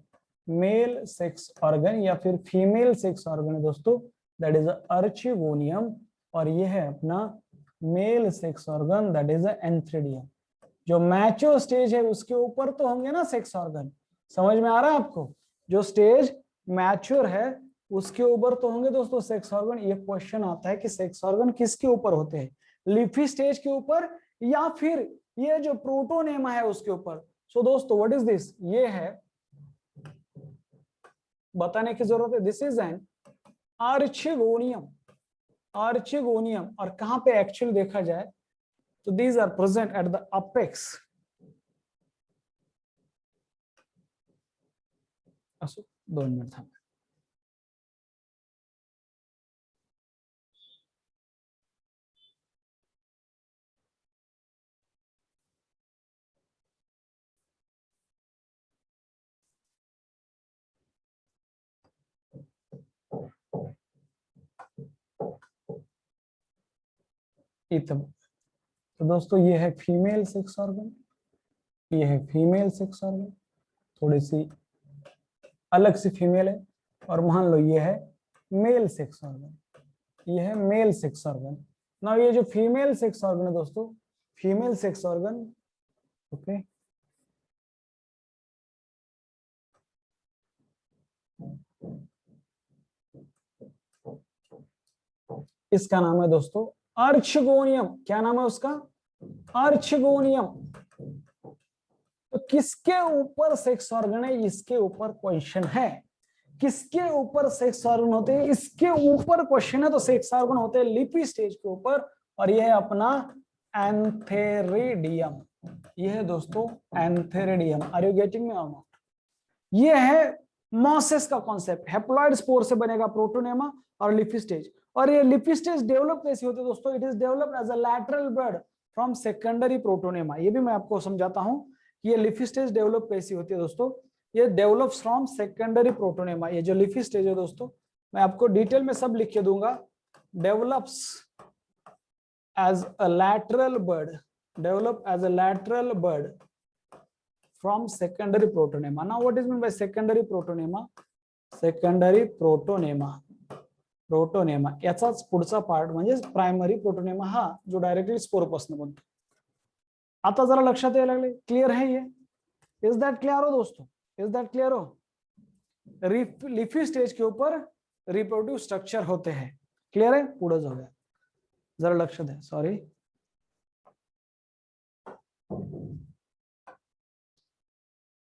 मेल सेक्स ऑर्गन या फिर फीमेल सेक्स ऑर्गन दोस्तों, दैट इज अर्चिगोनियम. और ये है अपना male sex organ, that is antheridium. जो मैच्योर स्टेज है उसके ऊपर तो होंगे ना सेक्स ऑर्गन, समझ में आ रहा है आपको. जो स्टेज मैच्योर है उसके ऊपर तो होंगे दोस्तों सेक्स ऑर्गन. ये क्वेश्चन आता है कि सेक्स ऑर्गन किसके ऊपर होते हैं, लीफी स्टेज के ऊपर या फिर ये जो प्रोटोनेमा है उसके ऊपर. सो दोस्तों व्हाट इज दिस, ये है, बताने की जरूरत है, this is an archegonium. Archegonium, और कहां पे एक्चुअली देखा जाए तो these are present at the apex. असो 2 मिनिट थांबा. इतना तो दोस्तों ये है फीमेल सेक्स ऑर्गन, ये है फीमेल सेक्स ऑर्गन, थोड़ी सी अलग सी फीमेल है. और मान लो ये है मेल सेक्स ऑर्गन, ये है मेल सेक्स ऑर्गन. ना ये जो फीमेल सेक्स ऑर्गन है दोस्तों, फीमेल सेक्स ऑर्गन, ओके, इसका नाम है दोस्तों आर्चिगोनियम. क्या नाम है उसका, आर्चिगोनियम. तो किसके ऊपर सेक्स ऑर्गन है, इसके ऊपर क्वेश्चन है. किसके ऊपर सेक्स ऑर्गन होते हैं, इसके ऊपर क्वेश्चन है. तो सेक्स ऑर्गन होते हैं लीफी स्टेज के ऊपर, और यह है अपना एंथेरिडियम. यह है दोस्तों antheridium. Are you getting me और नॉट. ये है मॉसेस का कॉन्सेप्ट. हैप्लॉइड स्पोर से बनेगा प्रोटोनेमा और लीफी स्टेज. और ये लीफी स्टेज डेवलप कैसे होते हैं दोस्तों, it is developed as a lateral bud from secondary protonema. ये भी मैं आपको समझाता हूं कि ये लीफी स्टेज डेवलप कैसी होती है दोस्तों. ये डेवलप्स फ्रॉम सेकेंडरी प्रोटोनेमा. ये जो लीफी स्टेज है दोस्तों, मैं आपको डिटेल में सब लिख के दूंगा. Develops as a lateral bud, develop as a lateral bud from secondary protonema. Now what is meant by secondary protonema, secondary protonema, protonema याचाच पुढचा पार्ट म्हणजे प्रायमरी प्रोटोनेमा, हा जो डायरेक्टली स्पोर पासून बनतो. आता जरा लक्षात यायला लागले, क्लियर है ये. इज दैट क्लियर हो दोस्तों, इज दैट क्लियर हो. लीफी स्टेज के ऊपर रिप्रोडक्टिव स्ट्रक्चर होते हैं. क्लियर है, पुढे जाऊया, जरा लक्ष द्या. सॉरी,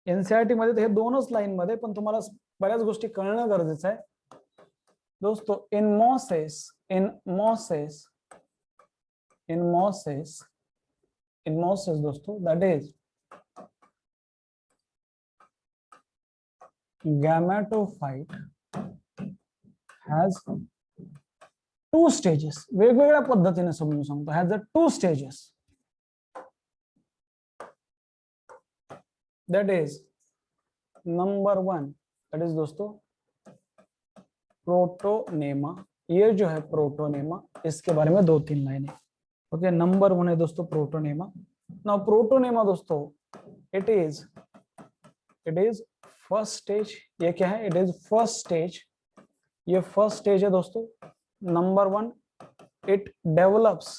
एनसीईआरटी मध्ये हे दोनच लाईन मध्ये, पण तुम्हाला बऱ्याच गोष्टी कळणं गरजेचं आहे दोस्तों. इन मॉसेस दोस्तों, दैट इज गॅमेटोफाइट हैज 2 स्टेजेस. वेगवेगळ्या पद्धतीने समजून सांगतो. Has a 2 stages, that is number 1 that is दोस्तों प्रोटोनेमा। ये जो है प्रोटोनेमा, इसके बारे में 2-3 लाइनें। ओके, नंबर 1 है दोस्तों प्रोटोनेमा। नाउ प्रोटोनेमा दोस्तों इट इज फर्स्ट स्टेज। ये क्या है? It is first stage. ये फर्स्ट स्टेज है दोस्तों। Number 1 it develops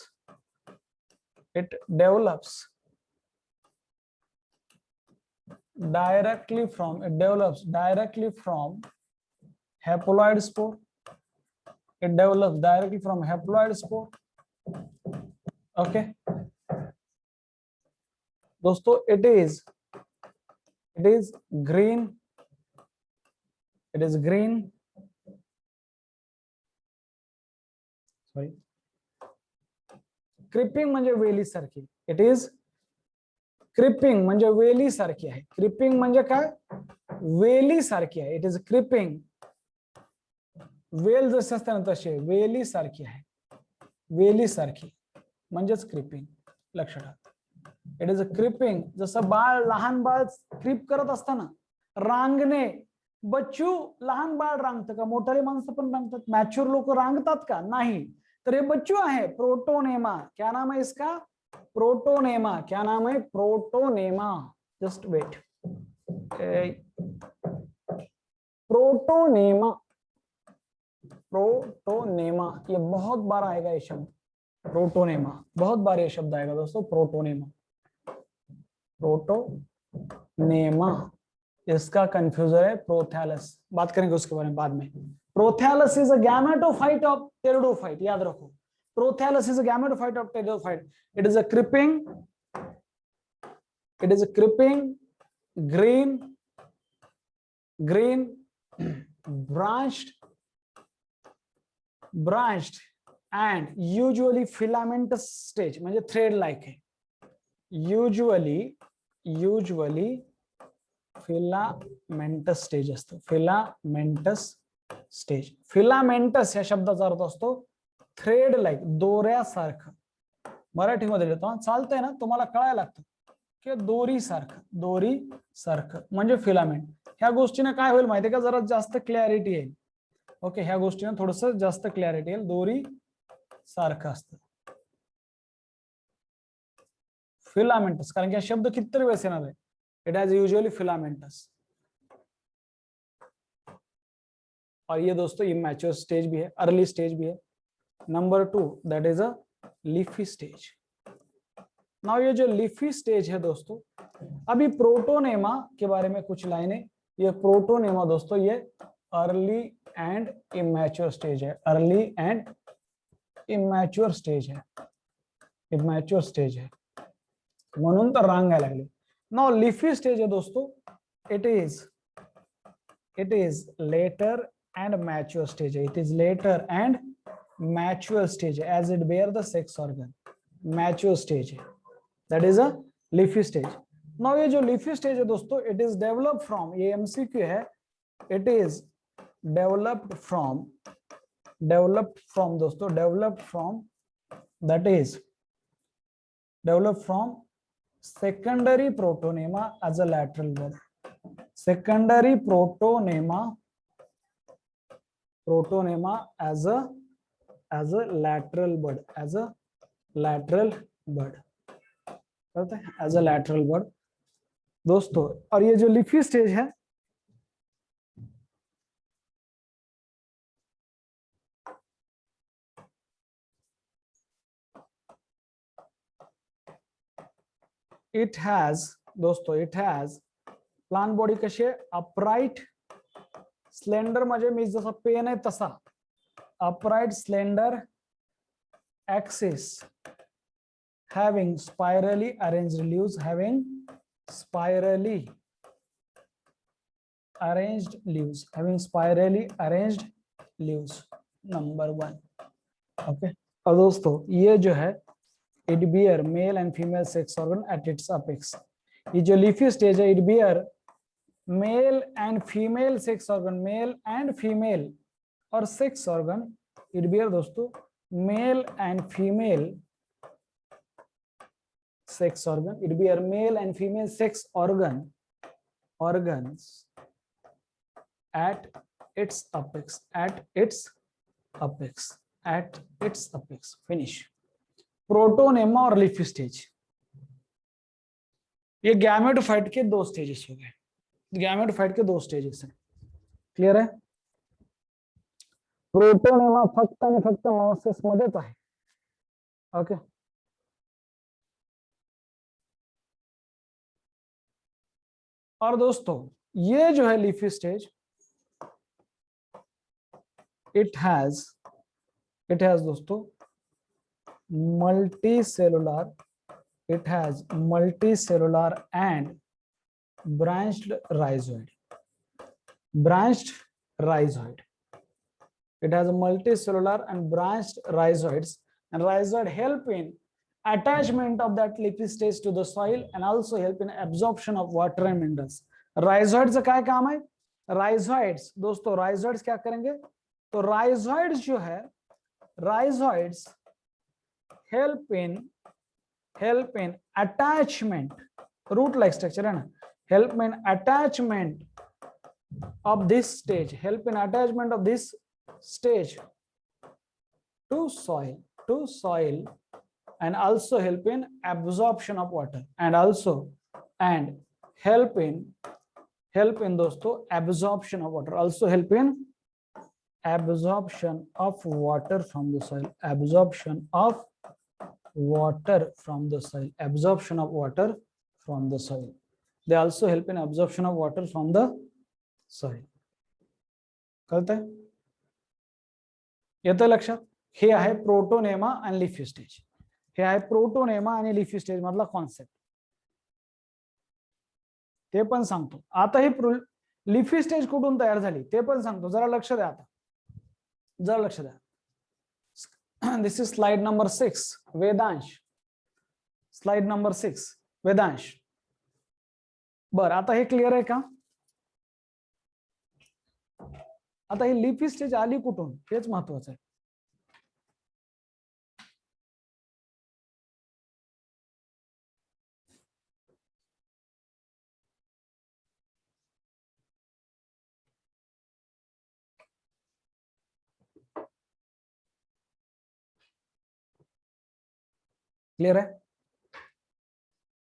directly from haploid spore. It develops directly from haploid spore. Okay दोस्तों, it is green. Sorry, creeping म्हणजे वेली सारखी. इट इज क्रिपिंग म्हणजे वेली सारखी आहे. क्रिपिंग म्हणजे काय? वेली सारखी आहे. It is creeping. वेल जसे असते ना तसे वेली सारखी आहे. वेली सारखी म्हणजेच क्रिपिंग. लक्षात ठेवा. It is a creeping. जसं बाळ, लहान बाळ क्रिप करत असताना रांगणे. बच्चू, लहान बाळ रांगतं का? मोठाले माणसं पण रांगतात. मॅच्युअर लोक रांगतात का? नाही. तर हे बच्चू आहे प्रोटोनेमा. क्या नाम है इसका? प्रोटोनेमा. क्या नाम है? Protonema. Just wait. Protonema. Protonema, ये बहुत बार आएगा ये शब्द. प्रोटोनेमा बहुत बार ये शब्द आएगा दोस्तों. प्रोटोनेमा. प्रोटोनेमा. इसका कंफ्यूजर है प्रोथैलस. बात करेंगे उसके बारे में बाद में. Prothallus is a gametophyte of pteridophyte. याद रखो, prothallus is a gametophyte of pteridophyte. It is a creeping green branched and usually filamentous stage. म्हणजे thread like है. usually filamentous stage असतो. filamentous stage. filamentous या शब्दाचा अर्थ असतो थ्रेड लाईक, दोऱ्यासारखं. मराठीमध्ये लिहितो चालतंय ना, तुम्हाला कळायला लागतं की दोरीसारखं म्हणजे फिलामेंट. ह्या गोष्टीने काय होईल माहितीये का? जरा जास्त क्लॅरिटी येईल. ओके, ह्या गोष्टीने थोडस जास्त क्लॅरिटी येईल. दोरी सारखं असतं फिलामेंटस. कारण की हा शब्द कितीतरी वेळेस येणार आहे. It has usually filamentous. और ये दोस्तों इमैच्योर स्टेज भी है, अर्ली स्टेज भी है. Number 2 that is a leafy stage. Now ये जो लीफी स्टेज है दोस्तों, अभी प्रोटोनेमा के बारे में कुछ लाइनें. ये प्रोटोनेमा दोस्तों ये अर्ली एंड इमैच्योर स्टेज है. अर्ली एंड इमैच्योर स्टेज है. इमैच्योर स्टेज है म्हणून तर रांगायला लागले. नाउ लीफी स्टेज है दोस्तों. It is later and mature stage. It is later and mature stage as it bear the sex organ. Mature stage that is a leafy stage. Now ये जो leafy stage है दोस्तों, it is developed from, ये MCQ है, it is developed from दोस्तों, developed from that is developed from secondary protonema as a lateral bud. Secondary protonema as a lateral bud. As a lateral bud दोस्तों. और ये जो leafy stage है, it has दोस्तों, it has plant body कशी आहे? Upright slender, म्हणजे मी जसा पेन आहे तसा upright slender axis, having spirally arranged leaves, having spirally arranged leaves. Number 1. Okay. और दोस्तों ये जो है it bear male and female sex organ at its apex. ये जो लीफी स्टेज है, it bear male and female sex organ. Male and female और sex organ. It bear दोस्तों male and female sex organ. It bear male and female sex organs at its apex, at its apex, at its apex. Finish. Protonema और leafy stage, ये gametophyte के दो stages हो गए, gametophyte के दो stages हैं, क्लियर है? प्रोटोनेमा फक्त आणि फक्त मेयोसिस मध्येच आहे. ओके, और दोस्तों ये जो है लीफी स्टेज, इट हैज दोस्तों multicellular, it has multicellular and branched rhizoid, branched rhizoid. It has a multicellular and branched rhizoids, and rhizoid help in attachment of that leafy stage to the soil and also help in absorption of water and minerals. rhizoids का क्या काम है? rhizoids दोस्तों, rhizoids क्या करेंगे? तो rhizoids जो है, rhizoids help in attachment, root like structure है ना, help in attachment of this stage, help in attachment of this stage to soil and also help in absorption of water and help in दोस्तों absorption of water, also help in absorption of water from the soil, absorption of water from the soil, absorption of water from the soil. They also help in absorption of water from the soil. कळतंय? येतं लक्षात? हे आहे protonema आणि leafy stage. हे आहे protonema आणि leafy stage मधला concept. ते पण सांगतो. आता ही लीफी स्टेज कुठून तयार झाली ते पण सांगतो. जरा लक्ष द्या आता. जरा लक्ष द्या. This is slide number 6, Vedansh. Slide number 6, Vedansh. बर, आता हे क्लियर आहे का? आता ही लीफी स्टेज आली कुठून हेच महत्वाचं आहे. क्लियर आहे?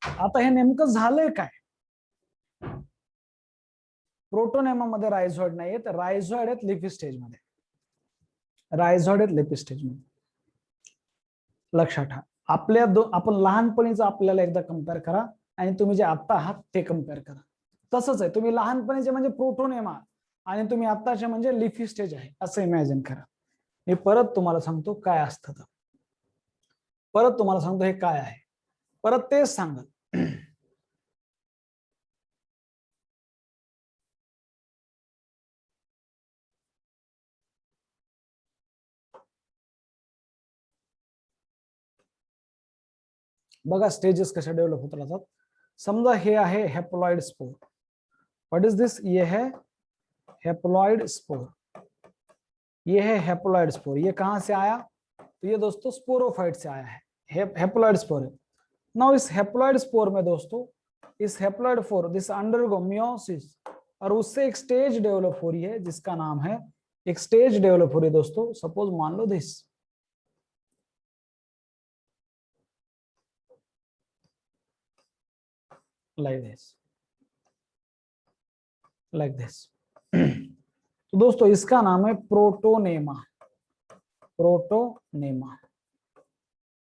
आता हे नेमकं झालंय काय? प्रोटोनेमा मध्ये रायझॉइड नाहीये, तर रायझॉइड आहेत लीफी स्टेज मध्ये. रायझॉइड आहेत लीफी स्टेज मध्ये. लक्षात ठेवा. आपण लहानपणीचं आपल्याला एकदा कंपेअर करा आणि तुम्ही जे आता आहात ते कंपेअर करा. तसंच आहे, तुम्ही लहानपणीचे म्हणजे प्रोटोनेमा आणि तुम्ही आताचे म्हणजे लीफी स्टेज आहे असं इमॅजिन करा. मी परत तुम्हाला सांगतो काय असतं तर. परत तुम्हाला सांगतो हे काय आहे. परत तेच सांगत. बघा स्टेजेस कशा डेव्हलप होत राहतात. समजा हे आहे haploid spore. What is this? ये है हेप्लॉइड स्पोर. ये है हेप्लॉइड स्पोर. ये कहां से आया? तो ये दोस्तों स्पोरोफाइट से आया है. हेप्लॉइड स्पोर है. नाउ इस हेप्लॉइड स्पोर में दोस्तों, इस haploid spore this undergo meiosis और उससे एक स्टेज डेवलप हो रही है जिसका नाम है, एक स्टेज डेवलप हो रही है दोस्तों. सपोज मान लो दिस, like this. तो दोस्तों इसका नाम है protonema. Protonema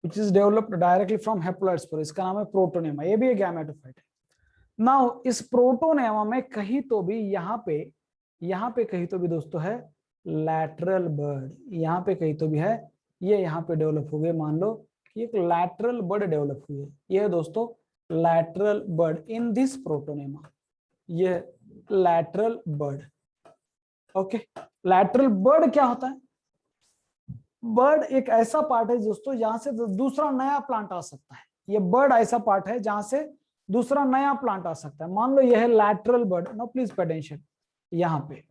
which is developed directly from haploid spore. इसका नाम है प्रोटोनेमा. ये भी एक गैमेटोफाइट है. नाउ इस प्रोटोनेमा में कहीं तो भी यहाँ पे कहीं तो भी दोस्तों है लैटरल बर्ड. यहाँ पे कहीं तो भी है, ये यहाँ पे डेवलप हो गए. मान लो कि एक लैटरल बर्ड डेवलप हुई है. ये है दोस्तों lateral bud in this protonema. ये lateral bud. Okay, lateral bud क्या होता है? बर्ड एक ऐसा पार्ट है दोस्तों जहां से दूसरा नया प्लांट आ सकता है. ये बर्ड ऐसा पार्ट है जहां से दूसरा नया प्लांट आ सकता है. मान लो ये है lateral bud. No please pay attention. यहाँ पे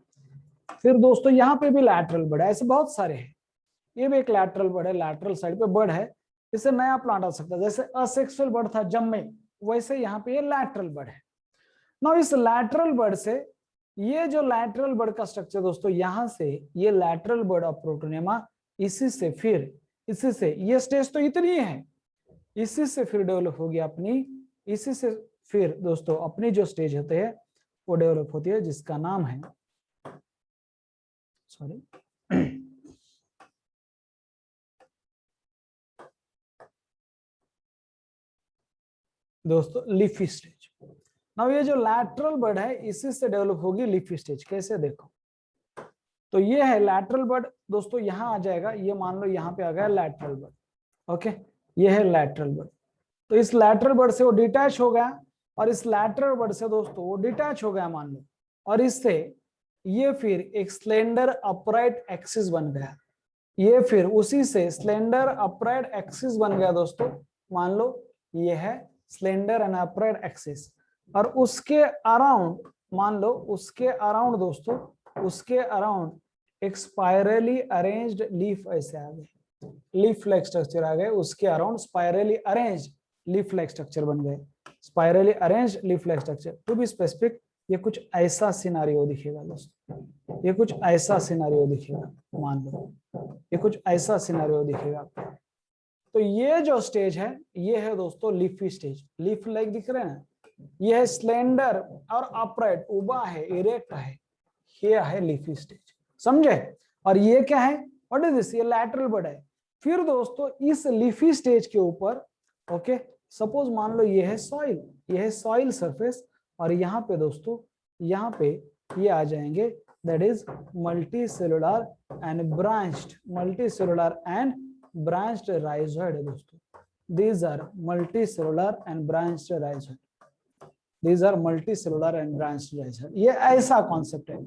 फिर दोस्तों यहाँ पे भी लैटरल बर्ड है. ऐसे बहुत सारे हैं. ये भी एक लैटरल बर्ड है, लैटरल साइड पे बर्ड है. इससे नया प्लांट आ सकता है. जैसे असेक्सुअल बर्ड था जम्मे, वैसे यहाँ पे ये लैटरल बर्ड है. ना इस लैटरल बर्ड से ये जो लैटरल बर्ड का स्ट्रक्चर दोस्तों, यहां से ये लैटरल बर्ड ऑफ प्रोटोनेमा, इसी से फिर इसी से ये स्टेज तो इतनी है, इसी से फिर डेवलप होगी अपनी, इसी से फिर दोस्तों अपनी जो स्टेज होते हैं वो डेवलप होती है, जिसका नाम है सॉरी दोस्तों लीफी स्टेज। नाउ ये जो लैटरल बर्ड है इसी से डेवलप होगी लीफी स्टेज। कैसे देखो, तो ये है लैटरल बर्ड दोस्तों, यहां आ जाएगा, ये मान लो यहां पे आ गया लैटरल बर्ड, ओके, ये है लैटरल बर्ड। तो इस लैटरल बर्ड से वो डिटैच हो गया, और इस लैटरल बर्ड से दोस्तों वो डिटैच हो गया मान लो, और इससे ये फिर एक स्लेंडर अपराइट एक्सिस बन गया, ये फिर उसी से स्लेंडर अपराइट एक्सिस बन गया दोस्तों, मान लो ये है स्लेंडर एंड अपराइट एक्सिस, और उसके अराउंड मान लो, उसके अराउंड दोस्तों, उसके अराउंड एक स्पाइरली अरेंज्ड लीफ ऐसे आ गए, लीफ लाइक स्ट्रक्चर आ गए, उसके around spirally arranged leaf like structure बन गए, spirally arranged leaf like structure. To be specific ये कुछ ऐसा सिनारियो दिखेगा दोस्तों, ये कुछ ऐसा सिनारियो दिखेगा, मान लो ये कुछ ऐसा सिनारियो दिखेगा। तो ये जो स्टेज है ये है दोस्तों लीफी स्टेज, लीफ लाइक दिख रहे हैं, ये है स्लेंडर और अपराइट, उबा है, इरेक्ट है, ये है लीफी स्टेज, समझे। और ये क्या है, व्हाट इज दिस, ये लैटरल बर्ड है। फिर दोस्तों इस लीफी स्टेज के ऊपर, ओके, सपोज मान लो ये है सॉइल, ये है सॉइल सरफेस, और यहाँ पे दोस्तों, यहाँ पे ये आ जाएंगे, that is multicellular and branched, multicellular and branched rhizoid है दोस्तों, these are multicellular and branched rhizoid, these are multicellular and branched rhizoid, ये ऐसा कॉन्सेप्ट है।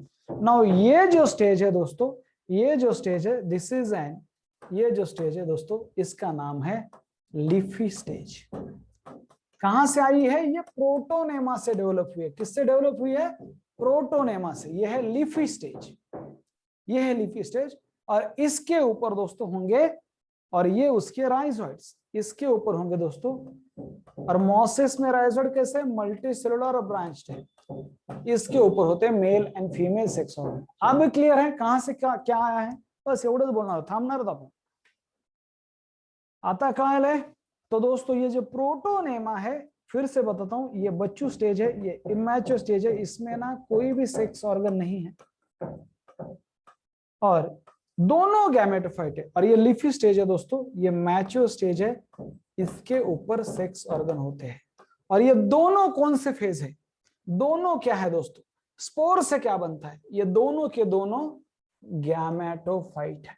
नाउ ये जो स्टेज है दोस्तों, ये जो स्टेज है, दिस इज एन, ये जो स्टेज है दोस्तों, इसका नाम है लीफी स्टेज। कहां से आई है, ये प्रोटोनेमा से डेवलप हुई है। किससे डेवलप हुई है, प्रोटोनेमा से। ये है लीफी स्टेज, ये है लीफी स्टेज, और इसके ऊपर दोस्तों होंगे, और ये उसके राइजोइड्स इसके ऊपर होंगे दोस्तों। और मॉसेस में राइजोइड कैसे, मल्टी सेलुलर और ब्रांच्ड है, इसके ऊपर होते हैं mail and female sex organ. अब क्लियर है कहां से क्या क्या आया है, बस एवढंच बोलना, थांबणार आपण। आता कळालंय। तो दोस्तों ये जो प्रोटोनेमा है, फिर से बताता हूं, ये बच्चू स्टेज है, ये इमैच्योर स्टेज है, इसमें ना कोई भी सेक्स ऑर्गन नहीं है, और दोनों गैमेटोफाइट है। और ये लीफी स्टेज है दोस्तों, ये मैच्योर स्टेज है, इसके ऊपर सेक्स ऑर्गन होते हैं। और ये दोनों कौन से फेज है, दोनों क्या है दोस्तों, स्पोर से क्या बनता है, ये दोनों के दोनों गैमेटोफाइट है,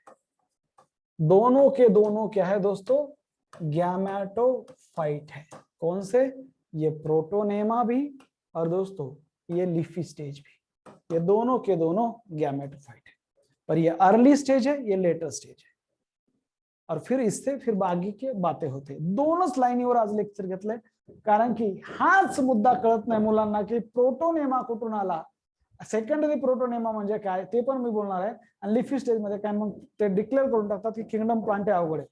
दोनों के दोनों क्या है दोस्तों, गैमेटोफाइट है। कौन से, ये प्रोटोनेमा भी, और दोस्तों ये लीफी स्टेज भी, ये दोनों के दोनों गैमेटोफाइट है। पर ये अर्ली स्टेज है, ये लेटर स्टेज है, और फिर इससे फिर बाकी के बातें होते। दोनच लाईनीवर आज लेक्चर घेतलंय, कारण की हाच मुद्दा कळत नाही मुलांना की प्रोटोनेमा कुठून आला, सेकंडरी प्रोटोनेमा म्हणजे काय ते पण मी बोलणार आहे, आणि लीफी स्टेज मध्ये काय मग ते डिक्लेअर करून टाकतात की किंगडम प्लांट आहे अवघड आहे।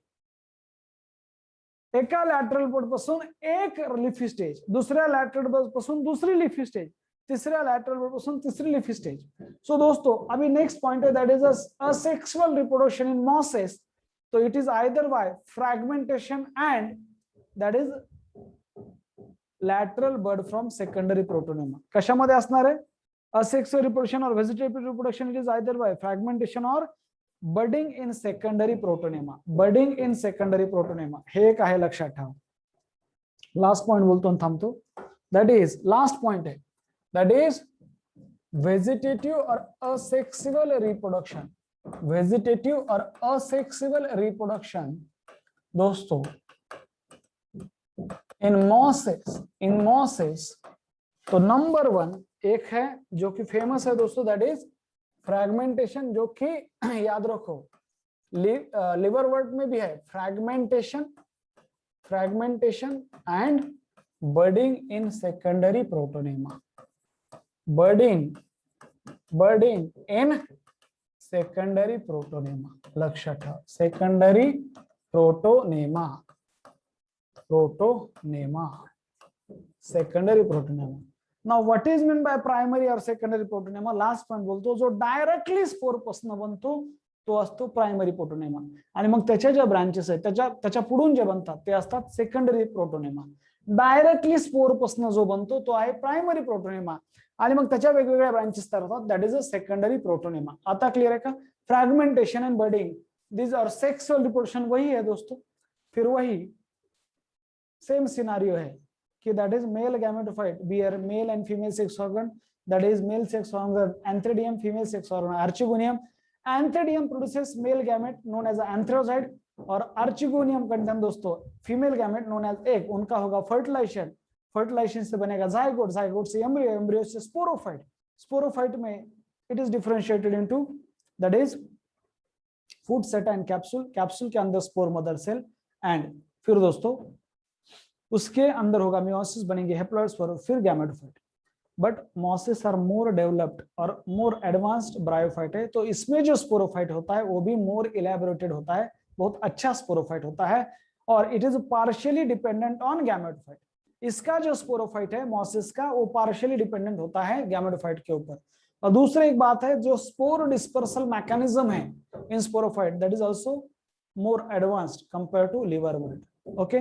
एका लॅटरल बर्ड पासून एक लीफी स्टेज, दुसऱ्या लॅटरल बर्ड पासून दुसरी लीफी स्टेज, तीसरा लैटरल बर्ड पासून तीसरी लीफी स्टेज। सो दोस्तों अभी नेक्स्ट पॉइंट है, that is asexual reproduction in mosses. तो it is either by fragmentation and that is lateral bud from secondary protonema. कशामध्ये असणार आहे, असेक्सुअल रिप्रोडक्शन और vegetative reproduction, it is either by fragmentation और budding in secondary protonema, budding in secondary protonema. हे एक आहे लक्षात ठेवा। लास्ट पॉइंट बोलतो थांबतो, दैट इज लास्ट पॉइंट है, that is vegetative or asexual reproduction, vegetative और asexual reproduction दोस्तों in mosses। तो नंबर 1 एक है जो कि फेमस है दोस्तों, दैट इज फ्रैगमेंटेशन, जो कि याद रखो लिवर वर्ड में भी है, fragmentation and budding in secondary protonema, budding in secondary protonema. लक्षात ठेवा, secondary protonema, secondary protonema. Now what is mean by primary और सेकंडरी प्रोटोनेमा, लास्ट पॉइंट बोलतो, जो डायरेक्टली स्पोर पासून बनतो तो असतो प्रायमरी प्रोटोनेमा, आणि मग त्याच्या ज्या ब्रांचेस आहेत त्याच्या पुढून जे बनतात ते असतात सेकंडरी प्रोटोनेमा. डायरेक्टली स्पोर पासून जो बनतो तो आहे प्रायमरी प्रोटोनेमा, आणि मग त्याच्या वेगवेगळ्या ब्रांचेस तयार होतात, that is a secondary protonema. आता क्लियर आहे का? Fragmentation and budding, these are sexual reproduction, वही है दोस्तों, फिर वही सेम सिनारियो है कि that is male gametophyte bear male and female sex organ, that is male sex organ antheridium, female sex organ archegonium. Antheridium produces male gamete known as antherozoid, और archegonium contain दोस्तों female gamete known as egg, उनका होगा fertilization, fertilization से बनेगा zygote, zygote से embryo, embryo से sporophyte, sporophyte में it is differentiated into that is food सेटा एंड कैप्सूल, कैप्सूल के अंदर स्पोर मदर सेल, एंड फिर दोस्तों उसके अंदर होगा मियोसिस, बनेंगे हेप्लॉइड स्पोर, फिर gametophyte. But mosses are more developed और मोर एडवांस्ड ब्रायोफाइट है, तो इसमें जो स्पोरोफाइट होता है वो भी मोर इलेबोरेटेड होता है, बहुत अच्छा स्पोरोफाइट होता है, और it is partially dependent on gametophyte. इसका जो स्पोरोफाइट है मॉसिस का, वो पार्शियली डिपेंडेंट होता है गैमेटोफाइट के ऊपर. और दूसरी एक बात है, जो स्पोर डिस्पर्सल मैकेनिज्म है in sporophyte, that is also more advanced compare to liverwort. Okay,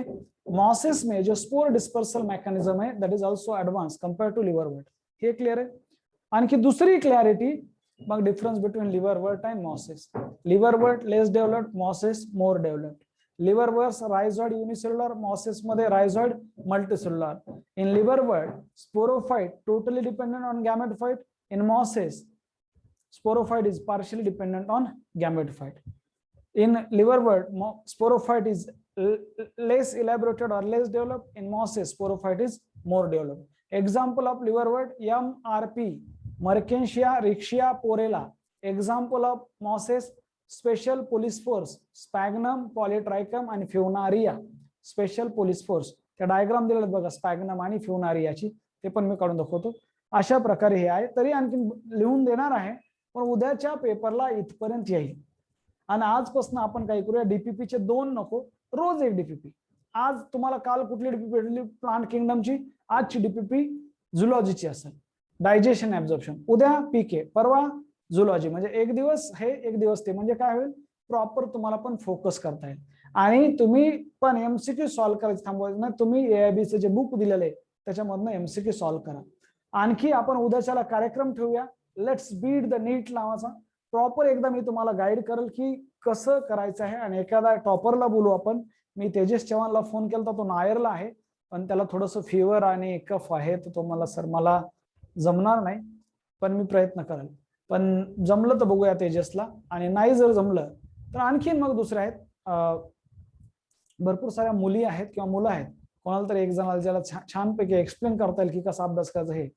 mosses में जो स्पोर डिस्पर्सल मैकेनिज्म है that is also advance compare to liverwort. हे क्लियर आहे? आणखी दुसरी क्लॅरिटी मग difference between liverwort and mosses. Liverwort less developed, mosses more developed. Liverwort rhizoid unicellular, mosses मध्ये rhizoid multicellular. In liverwort sporophyte totally dependent on gametophyte, in mosses sporophyte is partially dependent on gametophyte. In liverwort sporophyte is less elaborated or less developed, in mosses sporophyte is more developed. Example of liverwort MRP, Merkensia riccia porella. Example of mosses special polyspores, Sphagnum, Polytrichum and Funaria. Special polyspores, त्या diagram दिलेत बघा स्पॅग्नम आणि फ्युनारियाची, ते पण मी काढून दाखवतो. अशा प्रकारे हे आहे, तरी आणखी लिहून देणार आहे, पण उद्याच्या पेपरला इथपर्यंत येईल. आणि आजपासून आपण काय करूया, डीपीपीचे 2 नको, रोज एक डीपीपी. आज तुम्हाला काल कुठली डीपीपी भेटली, प्लांट किंगडमची, आजची डीपीपी झुलॉजीची असेल, डायजेशन ऍब्झॉर्प्शन. उद्या पीके, परवा झुलॉजी, म्हणजे एक दिवस हे एक दिवस ते, म्हणजे काय होईल, प्रॉपर तुम्हाला पण फोकस करता येईल. आणि तुम्ही पण एमसीक्यू सॉल्व्ह करायचं थांबवायचं नाही, तुम्ही एआयबीचे जे बुक दिलेले आहे त्याच्यामधनं एमसीक्यू सॉल्व्ह करा. आणखी आपण उद्याच्याला कार्यक्रम ठेवूया, लेट्स बीट द नीट नावाचा. प्रॉपर एकदा मी तुम्हाला गाईड करेल की कसं करायचं आहे, आणि एखादा टॉपरला बोलू आपण. मी तेजस चव्हाणला फोन केला, तो नायरला आहे, पण त्याला थोडंसं फीवर आणि कफ आहे, तर तो मला सर मला जमणार नाही, पण मी प्रयत्न करेल. पण जमलं तर बघूया तेजसला, आणि नाही जर जमलं तर आणखीन मग दुसरे आहेत, भरपूर साऱ्या मुली आहेत किंवा मुलं आहेत, कोणाला तरी एक जणाला ज्याला छानपैकी एक्सप्लेन करता येईल की कसा अभ्यास करायचा हे.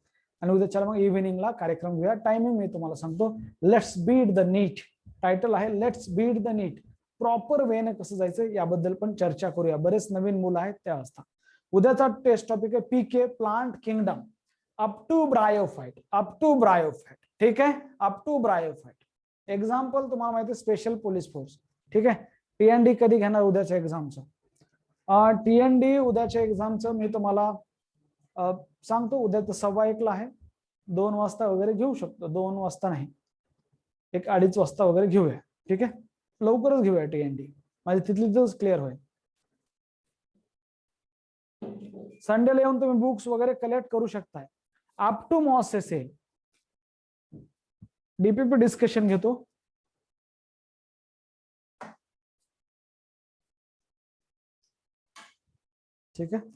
आणि उद्याच्याला मग इव्हिनिंगला कार्यक्रम घेऊया. टायमिंग मी तुम्हाला सांगतो, let's beat the NEET, title आहे let's beat the NEET. Proper वेने कसं जायचं याबद्दल पण चर्चा करूया, बरेच नवीन मुलं आहेत त्या असतात. उद्याचा टेस्ट टॉपिक आहे PK, plant kingdom up to bryophyte, up to bryophyte. ठीक आहे, अप टू ब्रायोफाइट. एक्झाम्पल तुम्हाला माहिती आहे स्पेशल पोलीस फोर्स. ठीक आहे, टीएनडी कधी घेणार उद्याच्या एक्झामचं? टीएनडी उद्याच्या एक्झामचं मी तुम्हाला सांगतो, उद्या तर 1:15 आहे, 2 वाजता वगैरे घेऊ शकतो. 2 वाजता नाही, 1-2:30 वाजता वगैरे घेऊया. ठीक आहे, लवकरच घेऊया टीएनडी, माझी तिथली दिवस क्लिअर होईल. संडेला येऊन तुम्ही बुक्स वगैरे कलेक्ट करू शकताय. अप टू मॉसेस आहे, डीपीपी डिस्कशन घेतो. ठीक आहे,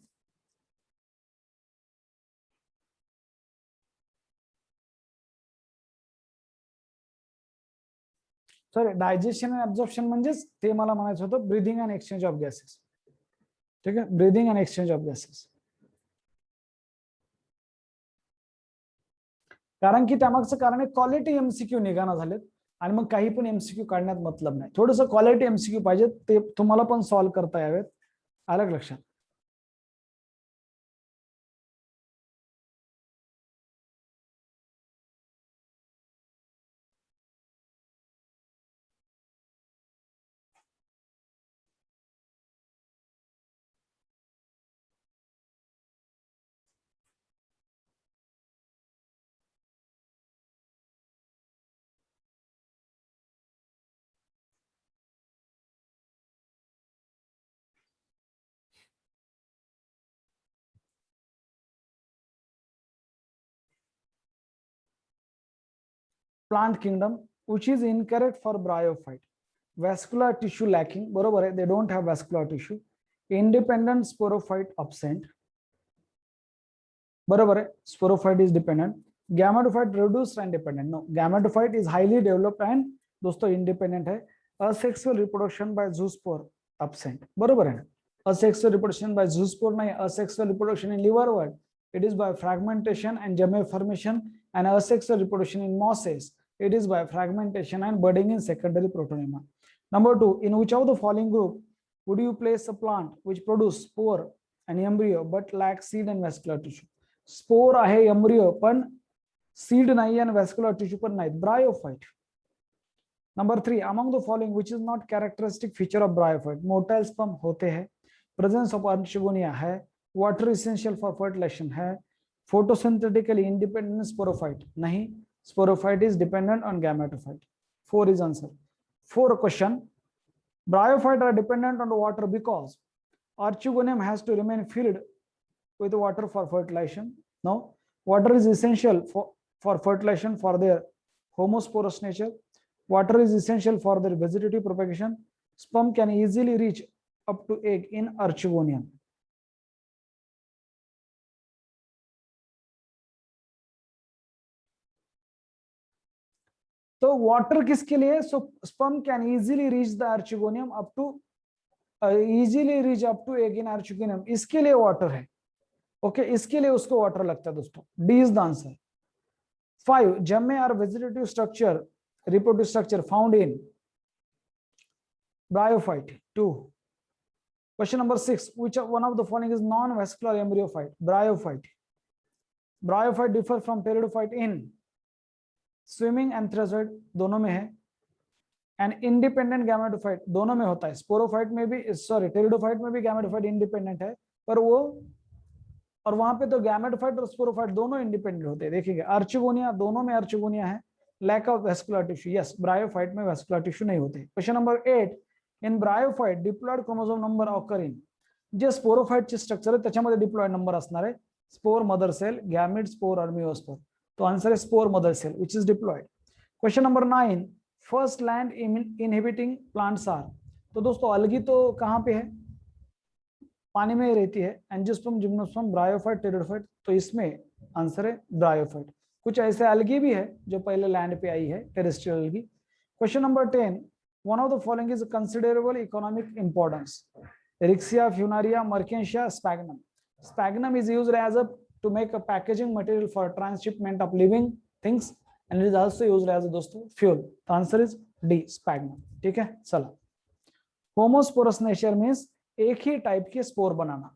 सॉरी, डायजेशन अँड ऍब्झॉर्प्शन म्हणजेच ते मला म्हणायचं होतं, breathing and exchange of gases. ठीक आहे, breathing and exchange of gases. कारण की त्यामागचं कारण आहे क्वालिटी एमसीक्यू निघाना झालेत, आणि मग काही पण एमसीक्यू काढण्यात मतलब नाही. थोडंसं क्वालिटी एमसीक्यू पाहिजे, ते तुम्हाला पण सॉल्व्ह करता यावेत. आलं लक्षात? plant kingdom, which is incorrect for bryophyte. Vascular tissue lacking, बरोबर है, they don't have vascular tissue. Independent sporophyte absent, बरोबर है, sporophyte is dependent. Gametophyte reduced and dependent, no, gametophyte is highly developed and दोस्तों independent है. Asexual reproduction by zoospore absent, बरोबर है. Asexual reproduction by zoospore नहीं, asexual reproduction in liverwort, it is by fragmentation and germ formation, and asexual reproduction in mosses, it is by fragmentation and budding in secondary protonema. Number 2, in which of the following group would you place a plant which produce spore and embryo but lacks seed and vascular tissue? Spore आहे, embryo पण seed नाही आणि vascular tissue पण नाही, bryophyte. Number 3, among the following which is not characteristic feature of bryophyte? Motile sperm होते हैं, presence of अर्चिगोनिया है, water essential for fertilisation है, फोटोसिंथेटिकली इंडिपेंडेंट स्पोरोफाइट नहीं, sporophyte is dependent on gametophyte. 4 is answer. 4 question, bryophyte are dependent on the water because archegonium has to remain filled with water for fertilization. No, water is essential for fertilization for their homosporous nature. Water is essential for their vegetative propagation. Sperm can easily reach up to egg in archegonium. तो water किसके लिए? So sperm can easily reach the archegonium up to easily reach up to egg in archegonium, इसके लिए water है. Okay, इसके लिए उसको water लगता है दोस्तों. D is the answer. 5, gemmae are vegetative structure, reproductive structure found in bryophyte. 2. Question number 6, which one of the following is non-vascular embryophyte? Bryophyte. Bryophyte differ from pteridophyte in swimming and थ्रेसोइड दोनों में है, and independent gametophyte दोनों में होता है. Sporophyte में भी, सॉरी टेरिडोफाइट में भी गैमेटोफाइट इंडिपेंडेंट है, पर वो और वहां पे तो गैमेटोफाइट और स्पोरोफाइट दोनों इंडिपेंडेंट होते हैं. देखिए अर्चिगोनिया, दोनों में अर्चिगोनिया है, lack of vascular tissue. Yes, bryophyte में वेस्कुलर टिश्यू नहीं होते. Question number 8, in bryophyte diploid chromosome number occur in. जे स्पोरोफाइटचे स्ट्रक्चर आहे त्याच्यामध्ये डिप्लॉइड नंबर असणार आहे. Spore mother cell, gamete, spore और मिओस्पोर. तो आंसर है spore mother cell which is diploid. Question number 9, first land inhibiting plants are. तो दोस्तों अलगी तो कहाँ पे है? पानी में ही रहती है. Angiosperm, gymnosperm, bryophyte, pteridophyte. तो इसमें आंसर है ब्रायोफाइट. कुछ ऐसे अलगी भी है जो पहले लैंड पे आई है, terrestrial algae. Question number 10, one of the following is considerable economic importance. Riccia, Funaria, Marchantia, Sphagnum. Sphagnum is used as a to make a packaging material for transshipment of living things and it is also used as a दोस्तों fuel. The answer is D, sphagnum. ठीक है, चलो. Homosporous nature means एक ही type के spore banana.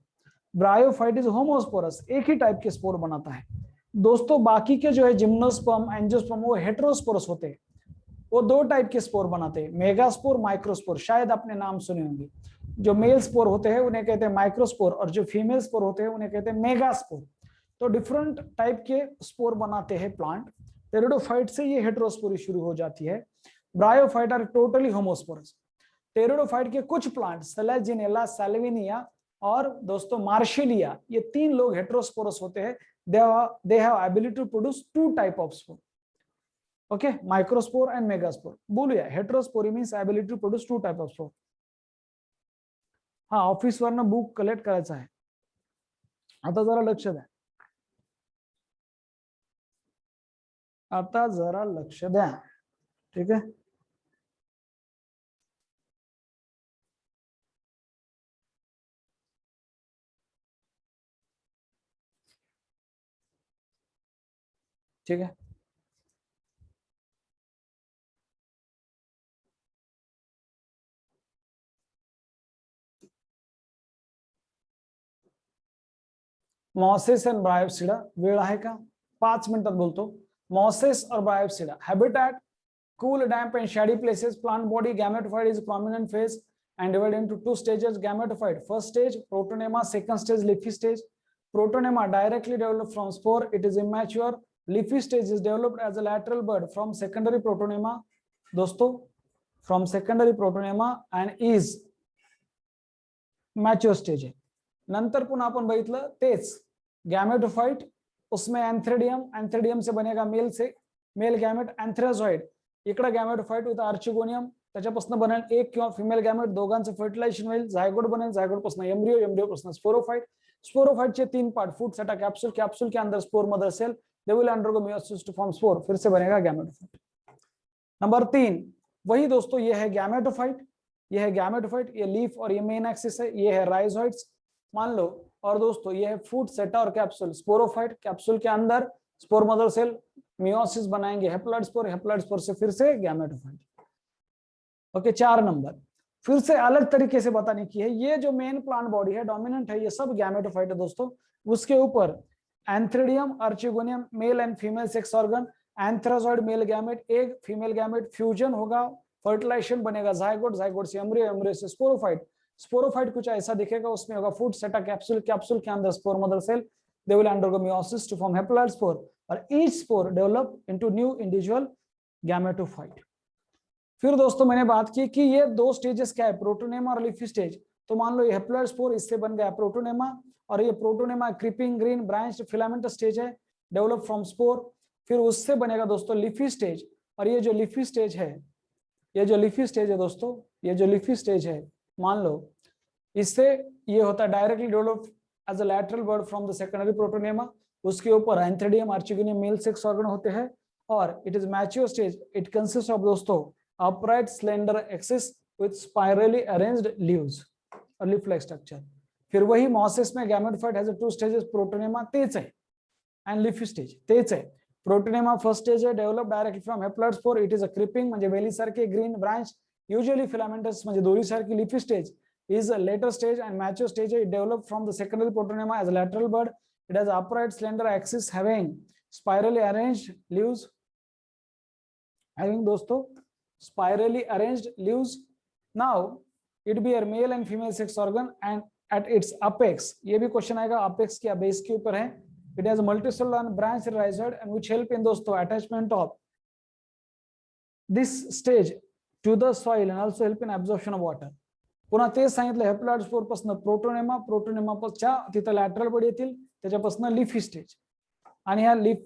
Bryophyte is homosporous, एक ही type के spore बनाता है दोस्तों. बाकी के जो है जिम्नोस्पर्म, एंजियोस्पर्म, वो हेटेरोस्पोरस होते हैं, वो 2 टाइप के स्पोर बनाते हैं, मेगास्पोर, माइक्रोस्पोर. शायद आपने नाम सुने होंगे. जो मेल स्पोर होते हैं उन्हें कहते हैं माइक्रोस्पोर और जो फीमेल स्पोर होते हैं उन्हें कहते हैं मेगास्पोर. तो डिफरेंट टाइप के स्पोर बनाते हैं प्लांट. टेरिडोफाइट से ये हेटेरोस्पोरी शुरू हो जाती है. Bryophyte are totally homosporous. Pteridophyte के कुछ प्लांट सेलेजिनेला, सैल्विनिया और दोस्तों मार्शेलिया, ये 3 लोग हेटेरोस्पोरस होते हैं. They have ability to produce 2 type of spore. Okay, microspore and megaspore. बोलूया heterospory means ability to produce 2 type of spore. हाँ, ऑफिस वरनं बुक कलेक्ट करायचं आहे. आता जरा लक्ष द्या, आता जरा लक्ष द्या. ठीक है, ठीक है. Mosses and Bryopsida. वेळ आहे का? 5 मिनिटात बोलतो. Mosses or Bryopsida. Habitat, cool, damp and shady places. Plant body, gametophyte is prominent phase and divided into 2 stages. Gametophyte, first stage, protonema. Second stage, leafy stage. Protonema directly developed from spore. It is immature. Leafy stage is developed as a lateral bud from secondary protonema. दोस्तों, from secondary protonema and is mature stage है. नंतर पुन्हा आपण बघितलं तेच गॅमेटोफाइट, उसमें एंथ्रेडियम, एंथ्रेडियम से बनेगा मेल से मेल गॅमेट अँथ्राझॉइड, इकडे गॅमेटोफाइट विथ आर्चिगोनियम, त्याच्यापासून बनेल एक किंवा फिमेल गॅमेट, दोघांचं फर्टिलायझेशन होईल, झायगोट बनेल, झायगोट पासून एम्ब्रियो, एम्ब्रियो पासून स्पोरोफाइट, स्पोरोफाइट के 3 part, foot seta capsule, capsule के अंदर spore mother cell, they will undergo meiosis to form spore, फिर से बनेगा गैमेटोफाइट। नंबर 3 वही दोस्तों, ये है गैमेटोफाइट, ये है गैमेटोफाइट, ये लीफ और ये मेन एक्सिस है, ये है राइजोइड्स मान लो, और दोस्तों ये है फूट सेटा और कैप्सूल, स्पोरोफाइट, कैप्सूल के अंदर स्पोर मदर सेल, मियोसिस बनाएंगे हेप्लॉइड स्पोर, हेप्लॉइड स्पोर से फिर से गैमेटोफाइट। ओके 4 नंबर फिर से अलग तरीके से बताने की है, ये जो मेन प्लांट बॉडी है डोमिनेंट है, ये सब गैमेटोफाइट है दोस्तों, उसके ऊपर antheridium, archegonium, male and female sex organ, antherozoid male gamete, एक फीमेल गैमेट, फ्यूजन होगा, फर्टिलाइजेशन बनेगा, जायगोट, जायगोट से एम्ब्रियो, एम्ब्रियो से स्पोरोफाइट, स्पोरोफाइट कुछ ऐसा दिखेगा, उसमें होगा फूट सेटा कैप्सूल, कैप्सूल के अंदर spore mother cell, they will undergo meiosis to form haploid spore, और each spore develop into new individual gametophyte. फिर दोस्तों मैंने बात की कि ये 2 स्टेजेस क्या है, प्रोटोनेमा और लीफी स्टेज, तो मान लो ये हेप्लॉइड स्पोर, इससे बन गया प्रोटोनेमा, और ये protonema creeping green branch filament stage है, डेवलप फ्रॉम स्पोर, फिर उससे बनेगा दोस्तों लीफी स्टेज, और ये जो लीफी स्टेज है, ये जो लीफी स्टेज है दोस्तों, ये जो लीफी स्टेज है मान लो, इससे ये होता है directly develop as a lateral bud from the secondary protonema, उसके ऊपर antheridium, archegonium male sex organ होते हैं, और it is mature stage, it consist of दोस्तों upright slender axis with spirally arranged leaves or leaf like structure। फिर वही mosses में gametophyte has 2 stages, protonema तेच है एंड लीफी स्टेज तेच है। प्रोटोनेमा फर्स्ट स्टेज है, develop directly from haploid spore, it is a creeping म्हणजे वेली सारखे ग्रीन ब्रांच, युजुअली फिलामेंटस म्हणजे दोरी सारखी, leafy stage is a later stage and mature stage, it developed from the secondary protonema as a lateral bud, it has upright slender axis having spirally arranged leaves, having दोस्तों spirally arranged leaves। Now it be a male and female sex organ and at its apex, ये भी question आएगा, apex क्या base के ऊपर है, it has multicellular and branched rhizoid and which help in दोस्तों attachment of this stage to the soil and also help in absorption of water। पुन्हा तेच सांगितलं, हेप्लॉइड स्पोर पासून प्रोटोनेमा, प्रोटोनेमा च्या तिथे लॅटरल बॉडी येतील, त्याच्यापासून लीफी स्टेज, आणि ह्या लीफ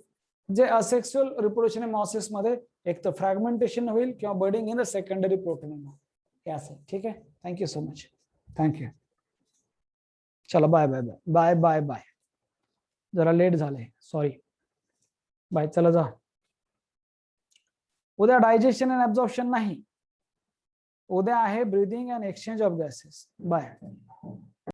जे असेक्सुअल रिप्रोडक्शन मॉसिस मध्ये एक तर फ्रॅगमेंटेशन होईल किंवा budding in the secondary protonema, हे असं। ठीक आहे, थँक्यू सो मच, थँक्यू, चला bye bye bye bye bye bye, जरा लेट झालंय सॉरी, बाय, चला जा। उद्या डायजेशन अँड ऍब्झॉर्प्शन नाही, उद्या आहे breathing and exchange of gases, bye.